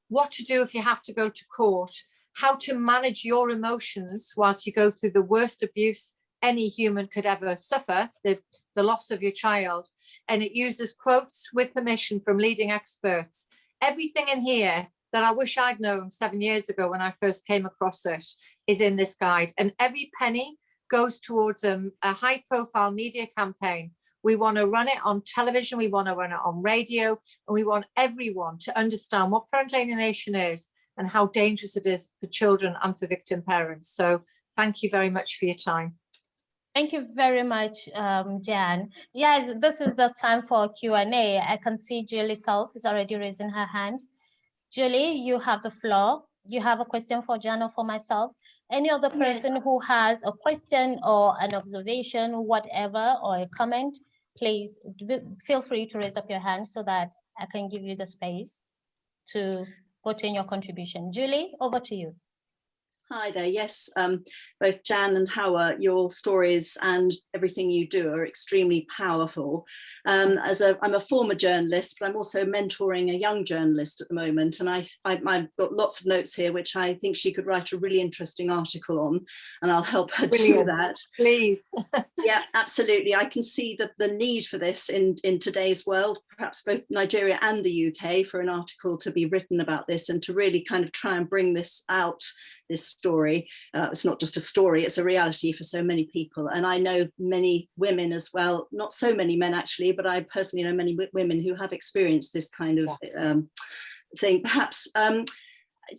what to do if you have to go to court, how to manage your emotions whilst you go through the worst abuse any human could ever suffer, the loss of your child. And it uses quotes with permission from leading experts. Everything in here that I wish I'd known 7 years ago when I first came across it is in this guide. And every penny goes towards a high profile media campaign. We want to run it on television, we want to run it on radio, and we want everyone to understand what parental alienation is and how dangerous it is for children and for victim parents. So thank you very much for your time. Thank you very much, Jan. Yes, this is the time for Q&A. I can see Julie Salt is already raising her hand. Julie, you have the floor. You have a question for Jan or for myself. Any other person who has a question or an observation, whatever, or a comment, please feel free to raise up your hand so that I can give you the space to put in your contribution. Julie, over to you. Hi there. Yes, both Jan and Hawa, your stories and everything you do are extremely powerful. I'm a former journalist, but I'm also mentoring a young journalist at the moment. And I've got lots of notes here, which I think she could write a really interesting article on, and I'll help her do that. Please. Yeah, absolutely. I can see the need for this in today's world, perhaps both Nigeria and the UK, for an article to be written about this and to really kind of try and bring this out, this story. It's not just a story, it's a reality for so many people. And I know many women as well, not so many men actually, but I personally know many women who have experienced this kind of thing, perhaps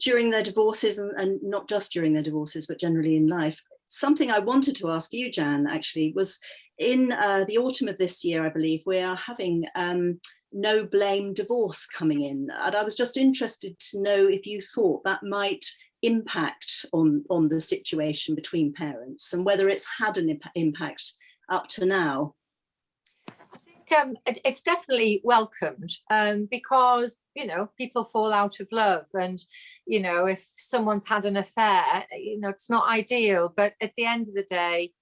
during their divorces, and not just during their divorces, but generally in life. Something I wanted to ask you, Jan, actually, was in the autumn of this year, I believe, we are having no blame divorce coming in. And I was just interested to know if you thought that might impact on the situation between parents and whether it's had an impact up to now. I think it's definitely welcomed because, you know, people fall out of love, and, you know, if someone's had an affair, you know, it's not ideal, but at the end of the day,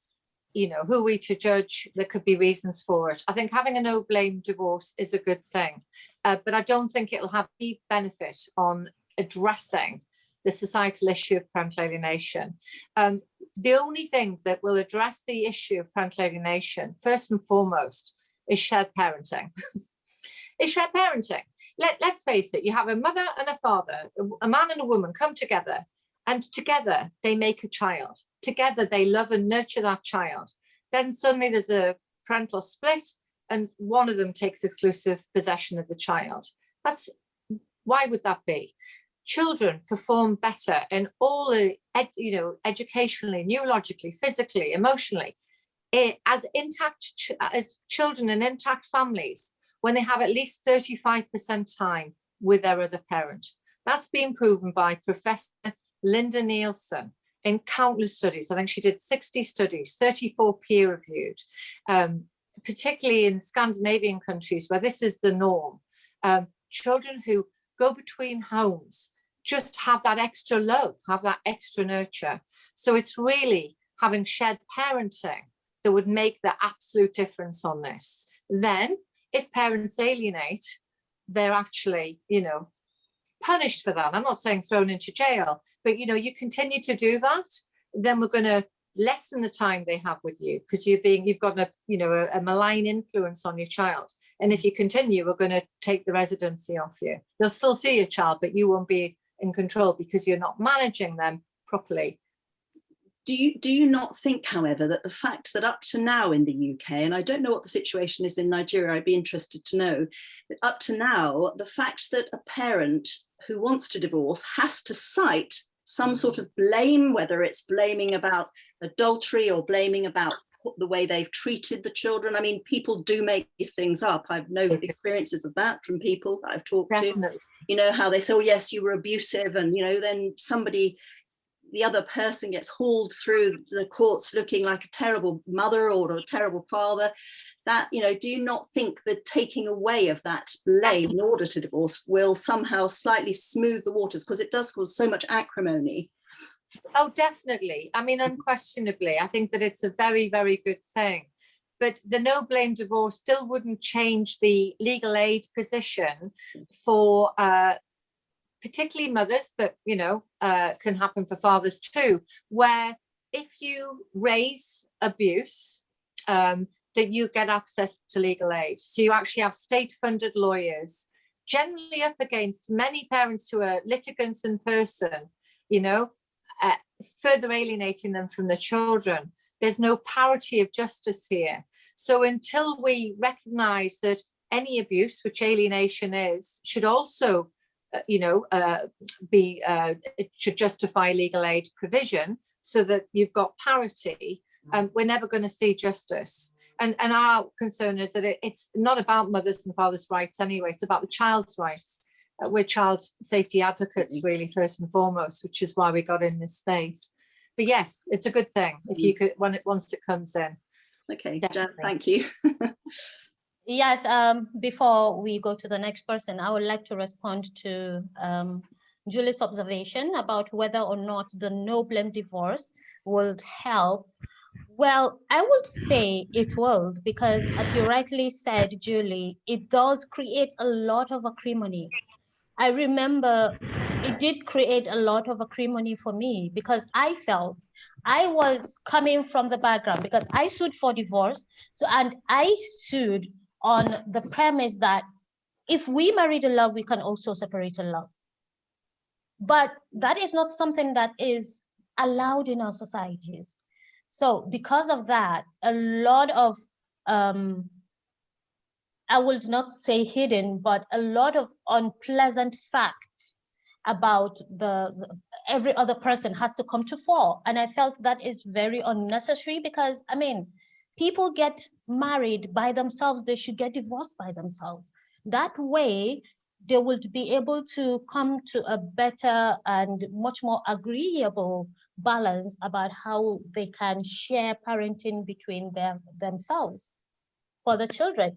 you know, who are we to judge? There could be reasons for it. I think having a no blame divorce is a good thing, but I don't think it'll have any benefit on addressing the societal issue of parental alienation. The only thing that will address the issue of parental alienation, first and foremost, is shared parenting. Is shared parenting. Let's face it, you have a mother and a father, a man and a woman come together, and together they make a child. Together they love and nurture that child. Then suddenly there's a parental split and one of them takes exclusive possession of the child. Why would that be? Children perform better in all the, educationally, neurologically, physically, emotionally, as children in intact families, when they have at least 35% time with their other parent. That's been proven by Professor Linda Nielsen in countless studies. I think she did 60 studies, 34 peer-reviewed, particularly in Scandinavian countries where this is the norm. Children who go between homes just have that extra love, have that extra nurture. So it's really having shared parenting that would make the absolute difference on this. Then if parents alienate, they're actually, punished for that. I'm not saying thrown into jail, but, you continue to do that, then we're going to lessen the time they have with you because you've got a malign influence on your child. And if you continue, we're going to take the residency off you. They'll still see your child, but you won't be in control because you're not managing them properly. Do you not think, however, that the fact that up to now in the UK, and I don't know what the situation is in Nigeria, I'd be interested to know, but up to now, the fact that a parent who wants to divorce has to cite some sort of blame, whether it's blaming about adultery or blaming about the way they've treated the children. I mean, people do make these things up. I've no experiences of that from people that I've talked to. How they say, oh, yes, you were abusive. And, then somebody the other person gets hauled through the courts looking like a terrible mother or a terrible father, that, you know, do you not think that taking away of that blame in order to divorce will somehow slightly smooth the waters, because it does cause so much acrimony? Oh, definitely. I mean, unquestionably, I think that it's a very, very good thing. But the no blame divorce still wouldn't change the legal aid position for particularly mothers, but, you know, can happen for fathers too, where if you raise abuse, that you get access to legal aid. So you actually have state-funded lawyers, generally up against many parents who are litigants in person, you know, further alienating them from the children. There's no parity of justice here. So until we recognise that any abuse, which alienation is, should also, you know, it should justify legal aid provision so that you've got parity, we're never going to see justice. And our concern is that it's not about mothers and fathers' rights anyway, it's about the child's rights. We're child safety advocates, really, first and foremost, which is why we got in this space. But yes, it's a good thing if you could, once it comes in. Okay, Definitely. Jan, thank you. Yes, before we go to the next person, I would like to respond to Julie's observation about whether or not the no blame divorce will help. Well, I would say it will, because as you rightly said, Julie, it does create a lot of acrimony. I remember it did create a lot of acrimony for me, because I felt I was coming from the background, because I sued for divorce. So, and I sued on the premise that if we married in love, we can also separate in love. But that is not something that is allowed in our societies. So because of that, a lot of, I would not say hidden, but a lot of unpleasant facts about every other person has to come to fore. And I felt that is very unnecessary, because, I mean, people get married by themselves, they should get divorced by themselves. That way, they would be able to come to a better and much more agreeable balance about how they can share parenting between themselves for the children.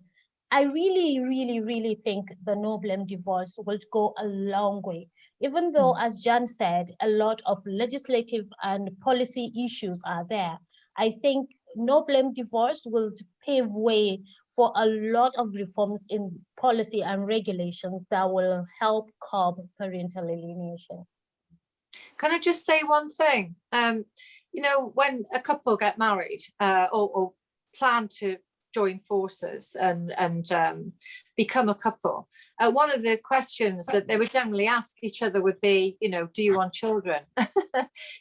I really, really, really think the no blame divorce will go a long way, even though, as Jan said, a lot of legislative and policy issues are there. I think no blame divorce will pave way for a lot of reforms in policy and regulations that will help curb parental alienation. Can I just say one thing? You know, when a couple get married or plan to join forces and become a couple, one of the questions that they would generally ask each other would be, you know, do you want children?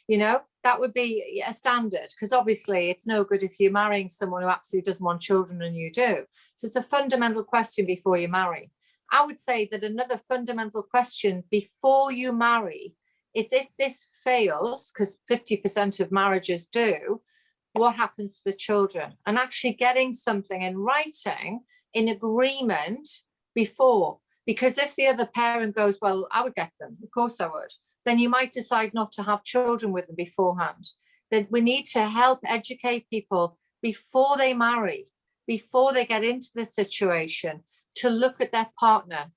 You know, that would be a standard, because obviously it's no good if you're marrying someone who absolutely doesn't want children and you do. So it's a fundamental question before you marry. I would say that another fundamental question before you marry is, if this fails, because 50% of marriages do, what happens to the children? And actually getting something in writing, in agreement before, because if the other parent goes, well, I would get them, of course I would, then you might decide not to have children with them beforehand. That we need to help educate people before they marry, before they get into the situation, to look at their partner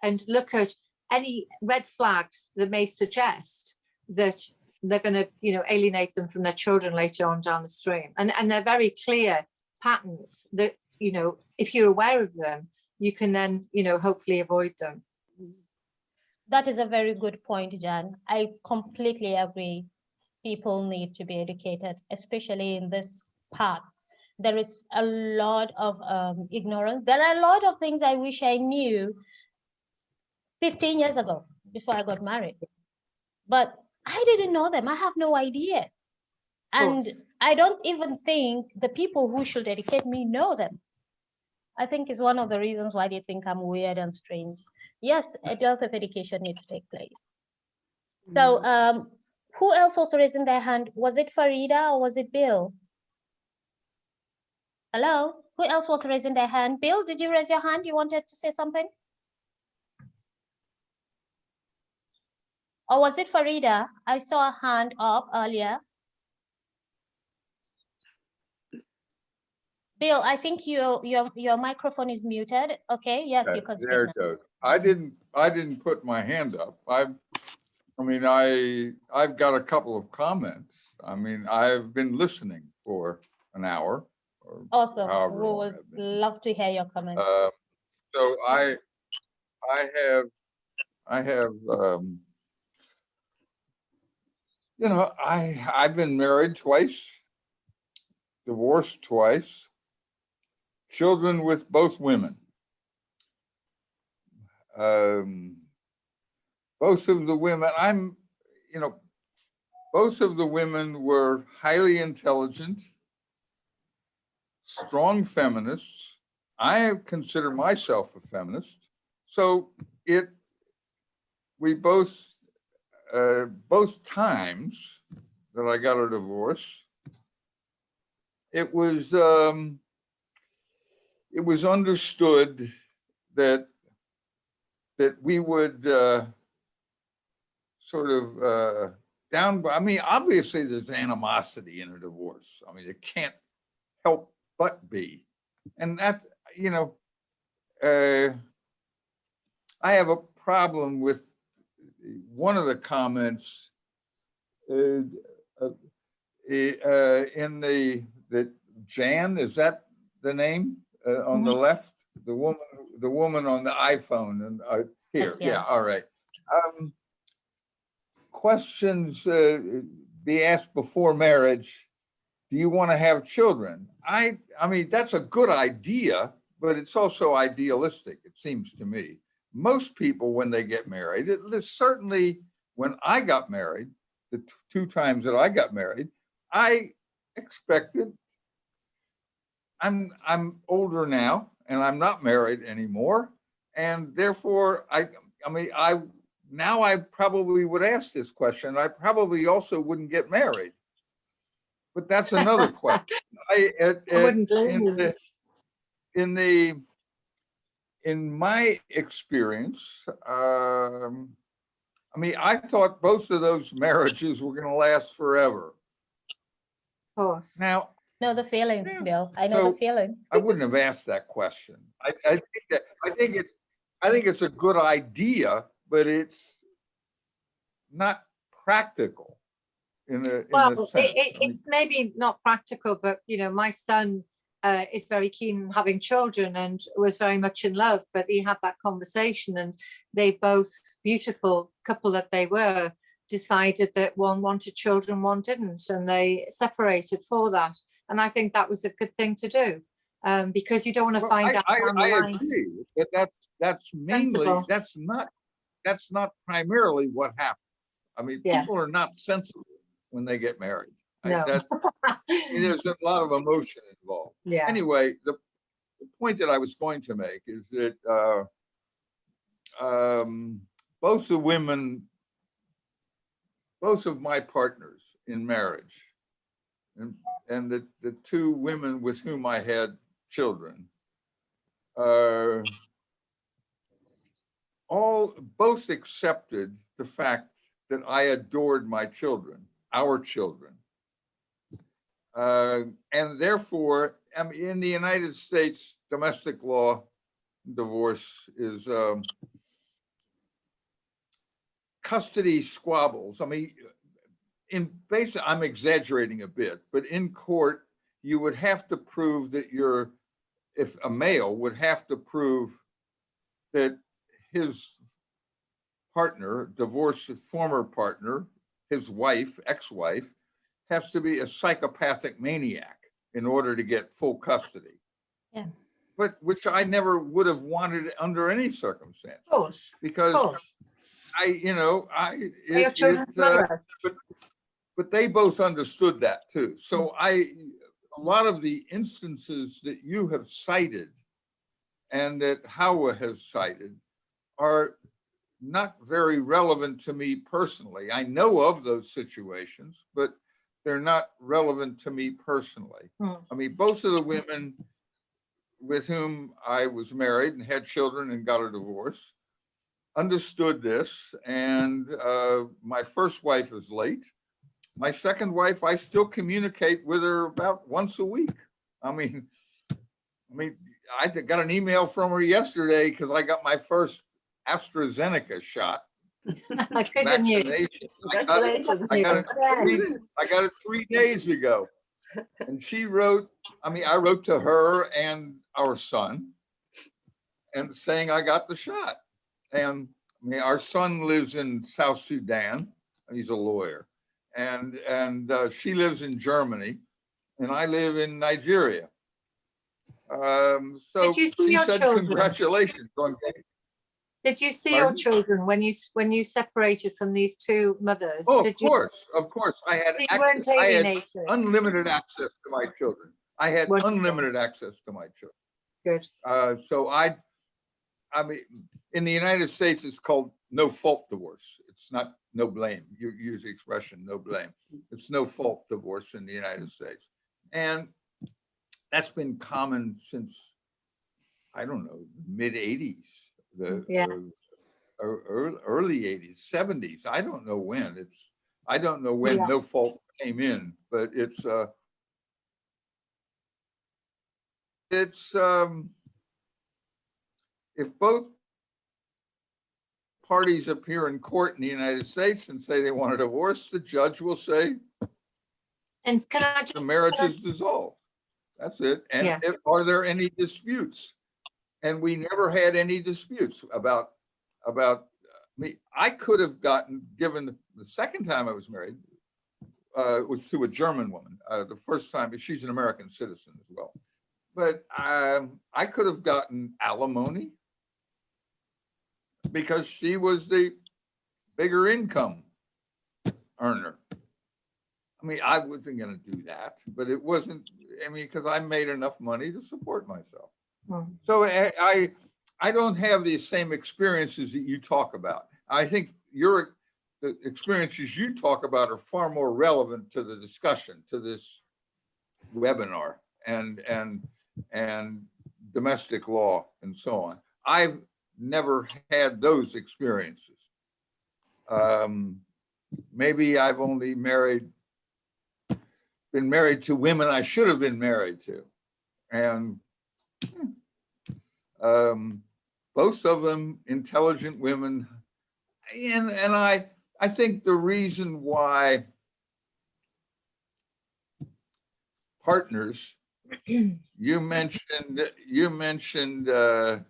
and look at any red flags that may suggest that they're going to, you know, alienate them from their children later on down the stream. And they're very clear patterns that, you know, if you're aware of them, you can then, you know, hopefully avoid them. That is a very good point, Jan. I completely agree. People need to be educated, especially in this part. There is a lot of ignorance. There are a lot of things I wish I knew 15 years ago before I got married. But I didn't know them. I have no idea. And I don't even think the people who should educate me know them. I think it's one of the reasons why they think I'm weird and strange. Yes, a dose of education needs to take place. So who else was raising their hand? Was it Farida or was it Bill? Hello? Who else was raising their hand? Bill, did you raise your hand? You wanted to say something? Or was it Farida? I saw a hand up earlier. Bill, I think your microphone is muted. Okay, yes, you can speak There now. it goes. I didn't put my hand up. I've got a couple of comments. I mean, I've been listening for an hour or Awesome. however We long would I've been. love to hear your comments. So I have you know, I've been married twice, divorced twice, children with both women. Both of the women, both of the women were highly intelligent, strong feminists. I consider myself a feminist. So we both times that I got a divorce, it was understood that we would sort of I mean, obviously there's animosity in a divorce. I mean, it can't help but be. And that, you know, I have a problem with one of the comments in that Jan, is that the name on the left? The woman on the iPhone and here, Yes, yeah, yes. all right. Questions be asked before marriage. Do you want to have children? I mean, that's a good idea, but it's also idealistic, it seems to me. Most people, when they get married, certainly when I got married, the two times that I got married, I expected, I'm older now and I'm not married anymore. And therefore, I probably would ask this question. I probably also wouldn't get married. But that's another question. I wouldn't blame you. In my experience, I mean, I thought both of those marriages were going to last forever. Of course. Now, Know the feeling, yeah. Bill. I know the feeling. I wouldn't have asked that question. I think it's a good idea, but it's not practical in a sense. It's maybe not practical, but you know, my son is very keen on having children and was very much in love, but he had that conversation and they both, beautiful couple that they were, decided that one wanted children, one didn't, and they separated for that. And I think that was a good thing to do, because you don't want to find out down the line. I agree, but that's mainly Sensible. that's not primarily what happens. I mean, Yeah. people are not sensible when they get married. No. There's a lot of emotion involved. Yeah. Anyway, the point that I was going to make is that both of my partners in marriage and the two women with whom I had children both accepted the fact that I adored my children, our children. And therefore, I mean, in the United States, domestic law, divorce is custody squabbles. I mean, I'm exaggerating a bit, but in court, you would have to prove that if a male would have to prove that his partner, divorced former partner, his wife, ex-wife, has to be a psychopathic maniac in order to get full custody. Yeah. But which I never would have wanted under any circumstance. Of course. Because Of course. But they both understood that too. So a lot of the instances that you have cited and that Hawa has cited are not very relevant to me personally. I know of those situations, but they're not relevant to me personally. I mean, both of the women with whom I was married and had children and got a divorce understood this, and my first wife is late. My second wife, I still communicate with her about once a week. I mean, I got an email from her yesterday because I got my first AstraZeneca shot. Good on you. Vaccination. Congratulations. I got it 3 days ago. And she wrote, I wrote to her and our son and saying I got the shot. And our son lives in South Sudan. He's a lawyer. And she lives in Germany, and I live in Nigeria. So Did you see she your said, children? congratulations on getting. Did you see Pardon? your children when you separated from these two mothers? Oh, Did of course. I had you weren't I had alienated? unlimited access to my children. I had Wonderful. unlimited access to my children. Good. So in the United States, it's called no fault divorce. It's not no blame. You use the expression no blame. It's no fault divorce in the United States. And that's been common since, I don't know, mid 80s, early 80s, 70s. I don't know when. I don't know when no fault came in, but it's if both parties appear in court in the United States and say they want a divorce, the judge will say And can I the just marriage is dissolved. That's it. And are there any disputes? And we never had any disputes about me. I could have given the second time I was married was to a German woman. The first time, she's an American citizen as well. But I could have gotten alimony because she was the bigger income earner. I wasn't going to do that, but it wasn't, because I made enough money to support myself. So I don't have the same experiences that you talk about. I think the experiences you talk about are far more relevant to the discussion, to this webinar and domestic law and so on. I've never had those experiences. Maybe I've only been married to women I should have been married to. And both of them intelligent women. And I think the reason why partners, you mentioned a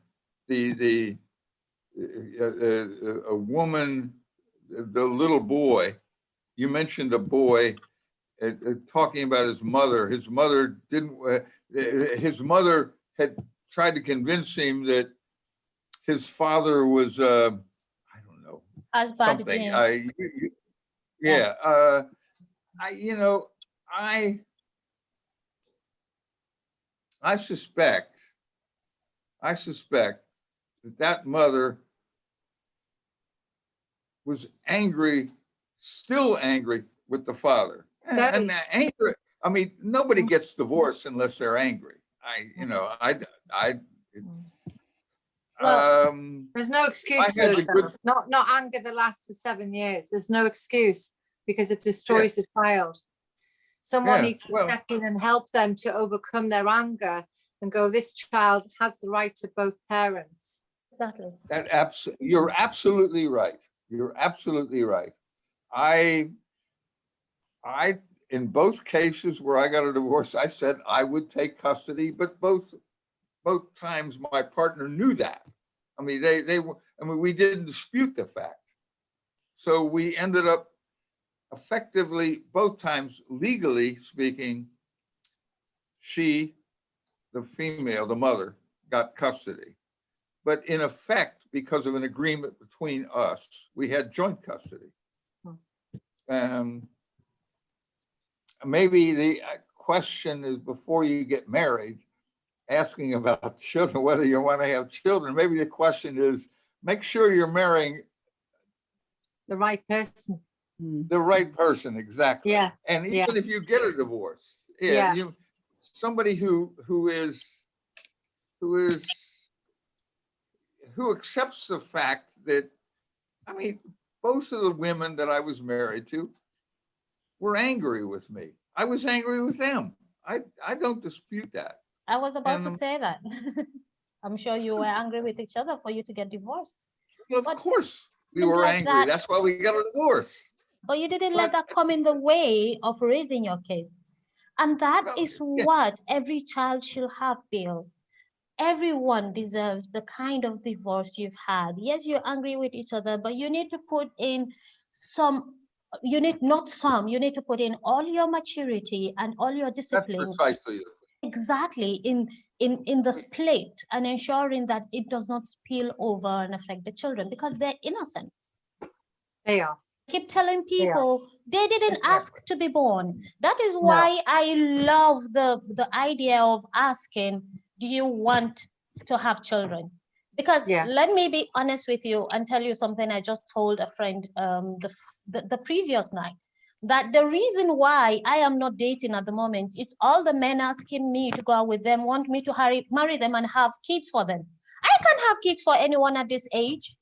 woman, the little boy, you mentioned a boy talking about his mother. His mother his mother had tried to convince him that his father was, I don't know, As bad something. genes. I suspect that mother was still angry with the father. And anger, nobody gets divorced unless they're angry. There's no excuse for it. Not anger that lasts for 7 years. There's no excuse because it destroys the child. Someone needs to step in and help them to overcome their anger and go, this child has the right to both parents. Exactly. You're absolutely right. You're absolutely right. I in both cases where I got a divorce, I said I would take custody, but both times my partner knew that. We didn't dispute the fact. So we ended up effectively, both times, legally speaking, she, the female, the mother, got custody. But in effect, because of an agreement between us, we had joint custody. Maybe the question is, before you get married, asking about children, whether you want to have children, maybe the question is, make sure you're marrying the right person. The right person, exactly. Yeah. And even if you get a divorce, somebody who who accepts the fact that, I mean, both of the women that I was married to were angry with me. I was angry with them. I don't dispute that. I was about And to say that. I'm sure you were angry with each other for you to get divorced. of But course we didn't were let angry. that- That's why we got a divorce. But you didn't let But- that come in the way of raising your kids. And that Well, is yeah. what every child should have, Bill. Everyone deserves the kind of divorce you've had. Yes, you're angry with each other, but you need to put in you need to put in all your maturity and all your That's discipline precisely it. exactly in the split, and ensuring that it does not spill over and affect the children because they're innocent. They are. Keep telling people they didn't Exactly. ask to be born. That is why I love the idea of asking, do you want to have children? Because let me be honest with you and tell you something I just told a friend the previous night, that the reason why I am not dating at the moment is all the men asking me to go out with them, want me to marry them and have kids for them. I can't have kids for anyone at this age.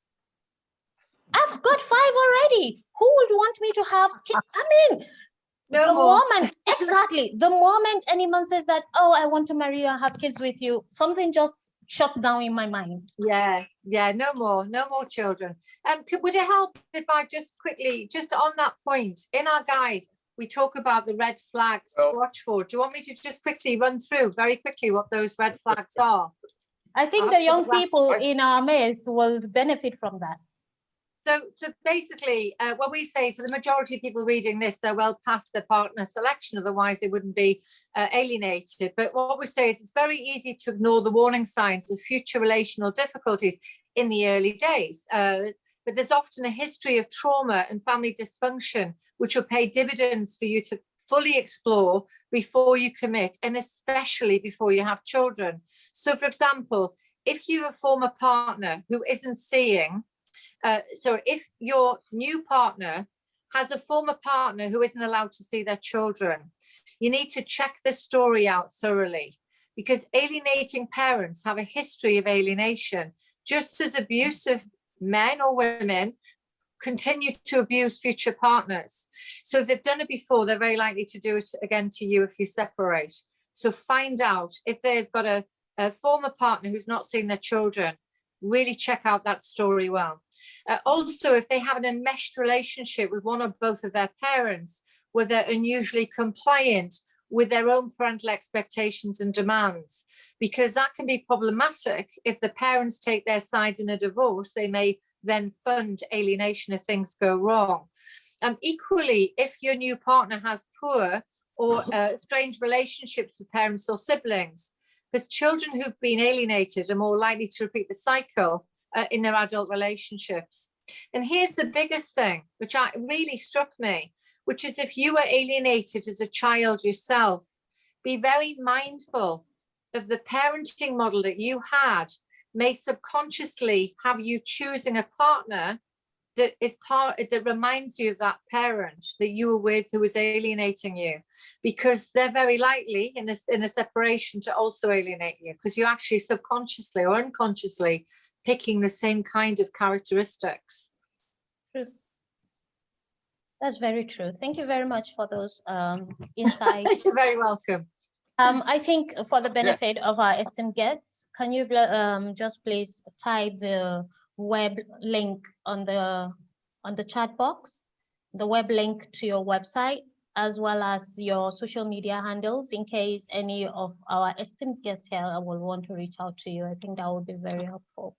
I've got 5 already. Who would want me to have kids? I mean, the moment anyone says that, oh, I want to marry you and have kids with you, something just shuts down in my mind. Yeah, no more children. Would it help if I just quickly, just on that point, in our guide, we talk about the red flags to watch for. Do you want me to just quickly run through very quickly what those red flags are? I think the young people in our midst will benefit from that. So basically, when we say for the majority of people reading this, they're well past their partner selection, otherwise they wouldn't be alienated. But what we say is it's very easy to ignore the warning signs of future relational difficulties in the early days. But there's often a history of trauma and family dysfunction, which will pay dividends for you to fully explore before you commit, and especially before you have children. So, for example, if you have a former partner who isn't seeing, so if your new partner has a former partner who isn't allowed to see their children, you need to check the story out thoroughly, because alienating parents have a history of alienation, just as abusive men or women continue to abuse future partners. So if they've done it before, they're very likely to do it again to you if you separate. So find out if they've got a former partner who's not seeing their children. Really check out that story well. Also, if they have an enmeshed relationship with one or both of their parents, where they're unusually compliant with their own parental expectations and demands, because that can be problematic. If the parents take their side in a divorce, they may then fund alienation if things go wrong. Equally, if your new partner has poor or strange relationships with parents or siblings, because children who've been alienated are more likely to repeat the cycle in their adult relationships. And here's the biggest thing, which really struck me, which is if you were alienated as a child yourself, be very mindful of the parenting model that you had may subconsciously have you choosing a partner that reminds you of that parent that you were with who was alienating you, because they're very likely in a separation to also alienate you, because you're actually subconsciously or unconsciously picking the same kind of characteristics. True. That's very true. Thank you very much for those insights. You're very welcome. I think for the benefit of our esteemed guests, can you just please type the web link on the chat box, the web link to your website, as well as your social media handles, in case any of our esteemed guests here will want to reach out to you. I think that would be very helpful.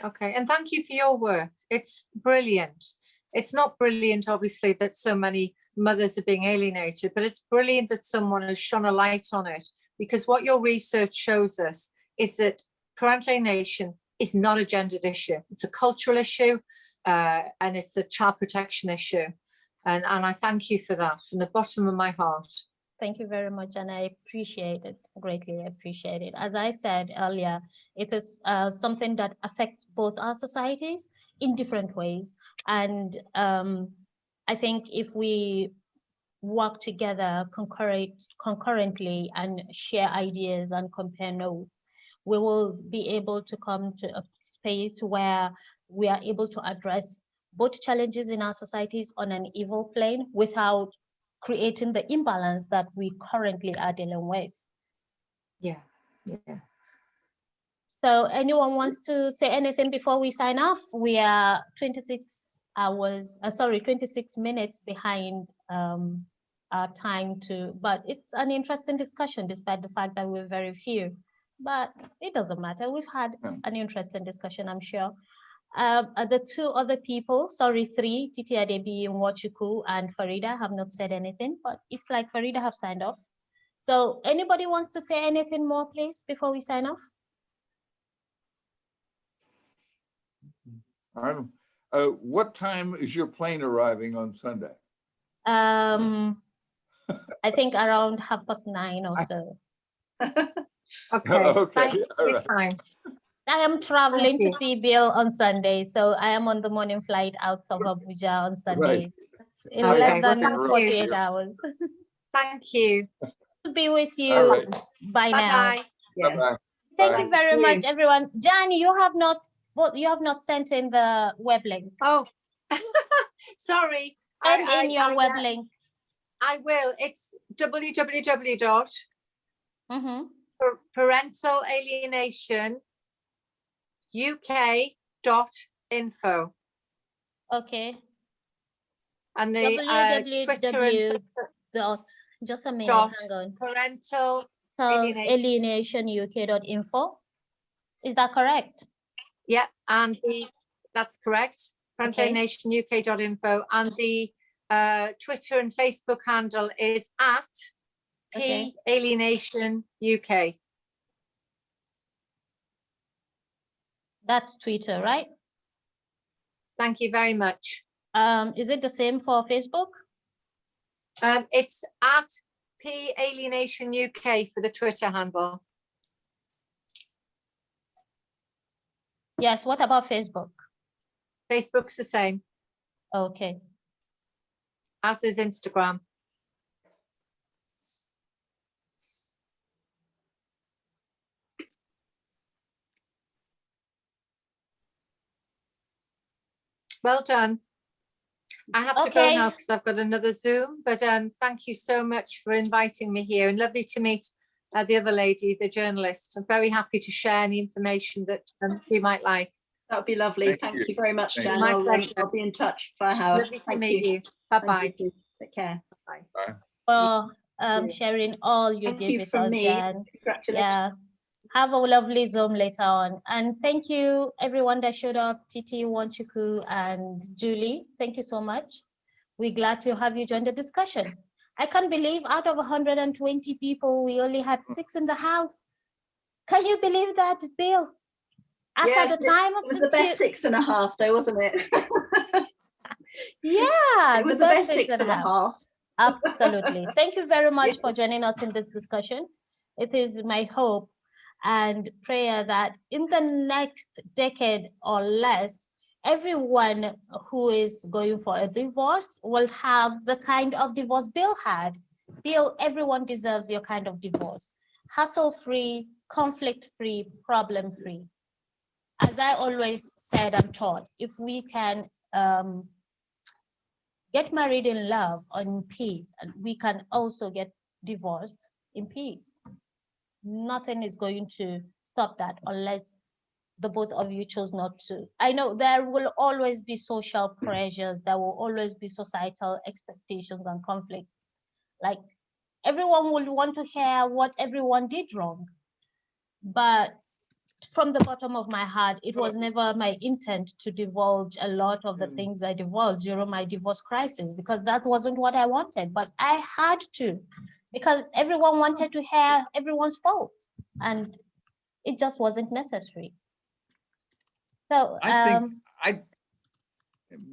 Okay, and thank you for your work. It's brilliant. It's not brilliant, obviously, that so many mothers are being alienated, but it's brilliant that someone has shone a light on it, because what your research shows us is that parental alienation is not a gendered issue. It's a cultural issue, and it's a child protection issue. And I thank you for that from the bottom of my heart. Thank you very much, and I appreciate it, greatly appreciate it. As I said earlier, it is something that affects both our societies in different ways. And I think if we work together concurrently and share ideas and compare notes, we will be able to come to a space where we are able to address both challenges in our societies on an equal plane without creating the imbalance that we currently are dealing with. Yeah, yeah. So anyone wants to say anything before we sign off? We are 26 minutes behind our time but it's an interesting discussion despite the fact that we're very few, but it doesn't matter. We've had an interesting discussion, I'm sure. The two other people, three, Titi Adebi, Nwachuku, and Farida have not said anything, but it's like Farida have signed off. So anybody wants to say anything more, please, before we sign off? What time is your plane arriving on Sunday? I think around 9:30 or so. Okay. Okay. Thank you for your time. I am traveling to see Bill on Sunday, so I am on the morning flight out of Abuja on Sunday. Right. It's in Okay, less well, than thank you. 48 hours. Thank you. To be with you. All right. Bye now. Bye-bye. Yes. Bye-bye. Thank Bye. you very Thank much, you. everyone. Jan, you have not sent in the web link. Oh, sorry. Send in your web link. I will. It's www.parentalalienation.uk.info. Okay. And the Twitter and Just a minute, dot hang on. parental alienationuk.info. Is that correct? Yeah, and that's correct. Okay. parentalalienation.uk.info, and the Twitter and Facebook handle is at Okay. @PAlienationUK. That's Twitter, right? Thank you very much. Is it the same for Facebook? It's at @PAlienationUK for the Twitter handle. Yes, what about Facebook? Facebook's the same, Okay. as is Instagram. Well done. I have to go Okay. now because I've got another Zoom, but thank you so much for inviting me here, and lovely to meet the other lady, the journalist. I'm very happy to share any information that you might like. That would be lovely. Thank Thank you. you very much, Thank Jan. you. My I'll pleasure. be in touch via house. Lovely to meet you. Bye-bye. Thank you. Take care. Bye. For you. sharing all you Thank did you with from us, me. Jan. Congratulations. Yeah. Have a lovely Zoom later on. And thank you, everyone that showed up, Titi, Wanchuku, and Julie. Thank you so much. We're glad to have you join the discussion. I can't believe out of 120 people, we only had 6 in the house. Can you believe that, Bill? As Yes, at the time of it was the best 6.5 though, wasn't it? Yeah, It was the best 6.5. Absolutely. Thank you very much for Yes. joining us in this discussion. It is my hope and prayer that in the next decade or less, everyone who is going for a divorce will have the kind of divorce Bill had. Bill, everyone deserves your kind of divorce. Hassle-free, conflict-free, problem-free. As I always said and taught, if we can get married in love or in peace, and we can also get divorced in peace. Nothing is going to stop that unless the both of you choose not to. I know there will always be social pressures, there will always be societal expectations and conflicts. Like everyone will want to hear what everyone did wrong. But from the bottom of my heart, it was never my intent to divulge a lot of the things I divulged during my divorce crisis, because that wasn't what I wanted, but I had to, because everyone wanted to hear everyone's faults, and it just wasn't necessary. So I think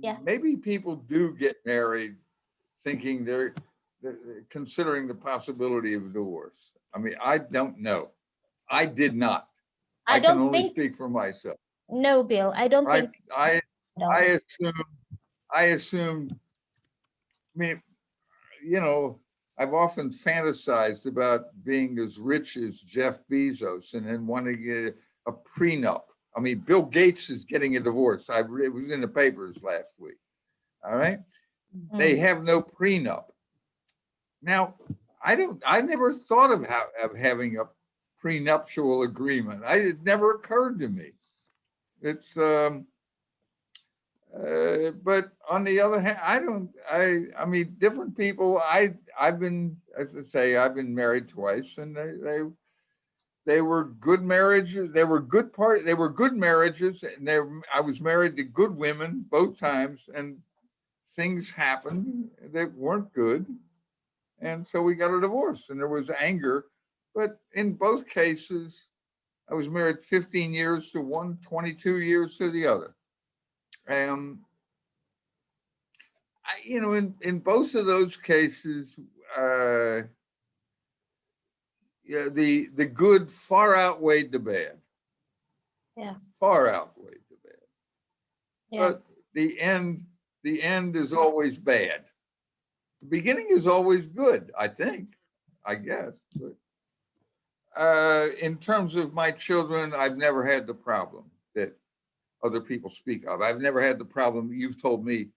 yeah. maybe people do get married thinking they're considering the possibility of divorce. I mean, I don't know. I did not. I can only speak for myself. No, Bill, I don't think. I assumed, I mean, you know, I've often fantasized about being as rich as Jeff Bezos and then wanting to get a prenup. I mean, Bill Gates is getting a divorce. It was in the papers last week. All right. They have no prenup. Now, I never thought of having a prenuptial agreement. It never occurred to me. It's, but on the other hand, I mean, different people, I've been, as I say, I've been married twice, and they were good marriages. They were good marriages, and I was married to good women both times, and things happened that weren't good. And so we got a divorce, and there was anger. But in both cases, I was married 15 years to one, 22 years to the other. You know, in both of those cases, yeah, the good far outweighed the bad. Yeah. Far outweighed the bad. Yeah. But the end is always bad. The beginning is always good, I guess. But in terms of my children, I've never had the problem that other people speak of. I've never had the problem you've told me,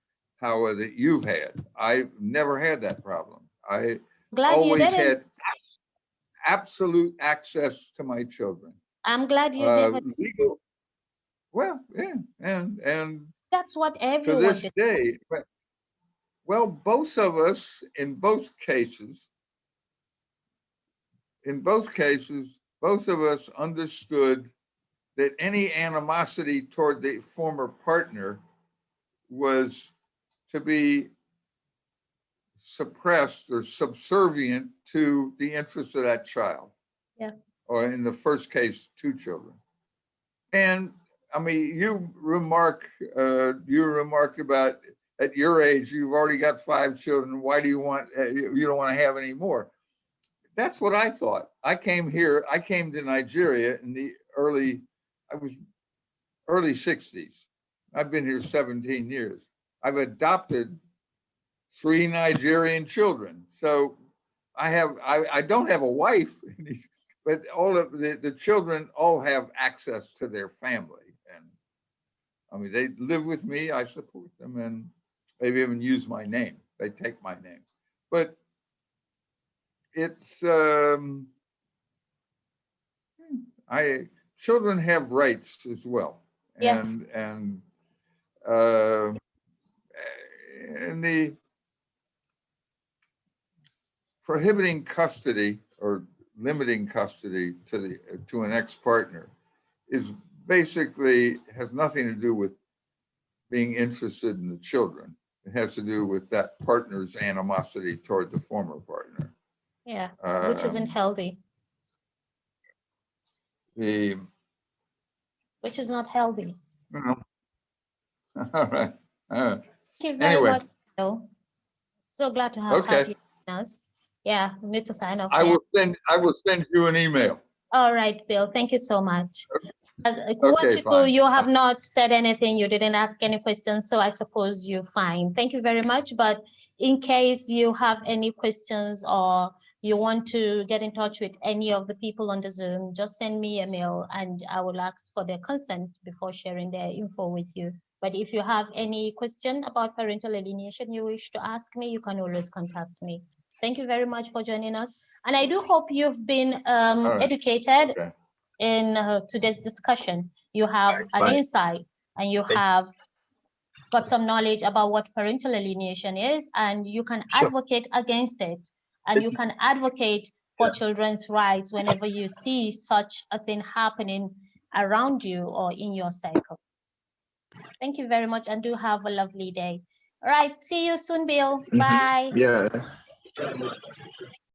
Howard, that you've had. I've never had that problem. I Glad you always didn't. had absolute access to my children. I'm glad you didn't. Legal, well, yeah, and That's what to everyone this did. day, well, both of us, in both cases, both of us understood that any animosity toward the former partner was to be suppressed or subservient to the interests of that child. Yeah. Or in the first case, 2 children. And I mean, you remarked about at your age, you've already got 5 children. Why do you don't want to have any more? That's what I thought. I came to Nigeria in the early 60s. I've been here 17 years. I've adopted 3 Nigerian children. So I don't have a wife, but all of the children all have access to their family. And I mean, they live with me, I support them, and they even use my name. They take my name. But it's, children have rights as well. Yeah. And the prohibiting custody or limiting custody to an ex-partner is basically has nothing to do with being interested in the children. It has to do with that partner's animosity toward the former partner. Yeah, which isn't healthy. Which is not healthy. All right. Thank you very Anyway. much, Bill. So glad to have had you with us. Yeah, we need to sign off. I will send you an email. All right, Bill. Thank you so much. Okay, fine. You have not said anything. You didn't ask any questions, so I suppose you're fine. Thank you very much. But in case you have any questions or you want to get in touch with any of the people on the Zoom, just send me a mail and I will ask for their consent before sharing their info with you. But if you have any question about parental alienation you wish to ask me, you can always contact me. Thank you very much for joining us. And I do hope you've been educated in today's discussion. You have an insight and you have got some knowledge about what parental alienation is, and you can advocate against it. And you can advocate for children's rights whenever you see such a thing happening around you or in your cycle. Thank you very much and do have a lovely day. All right, see you soon, Bill. Bye. Yeah.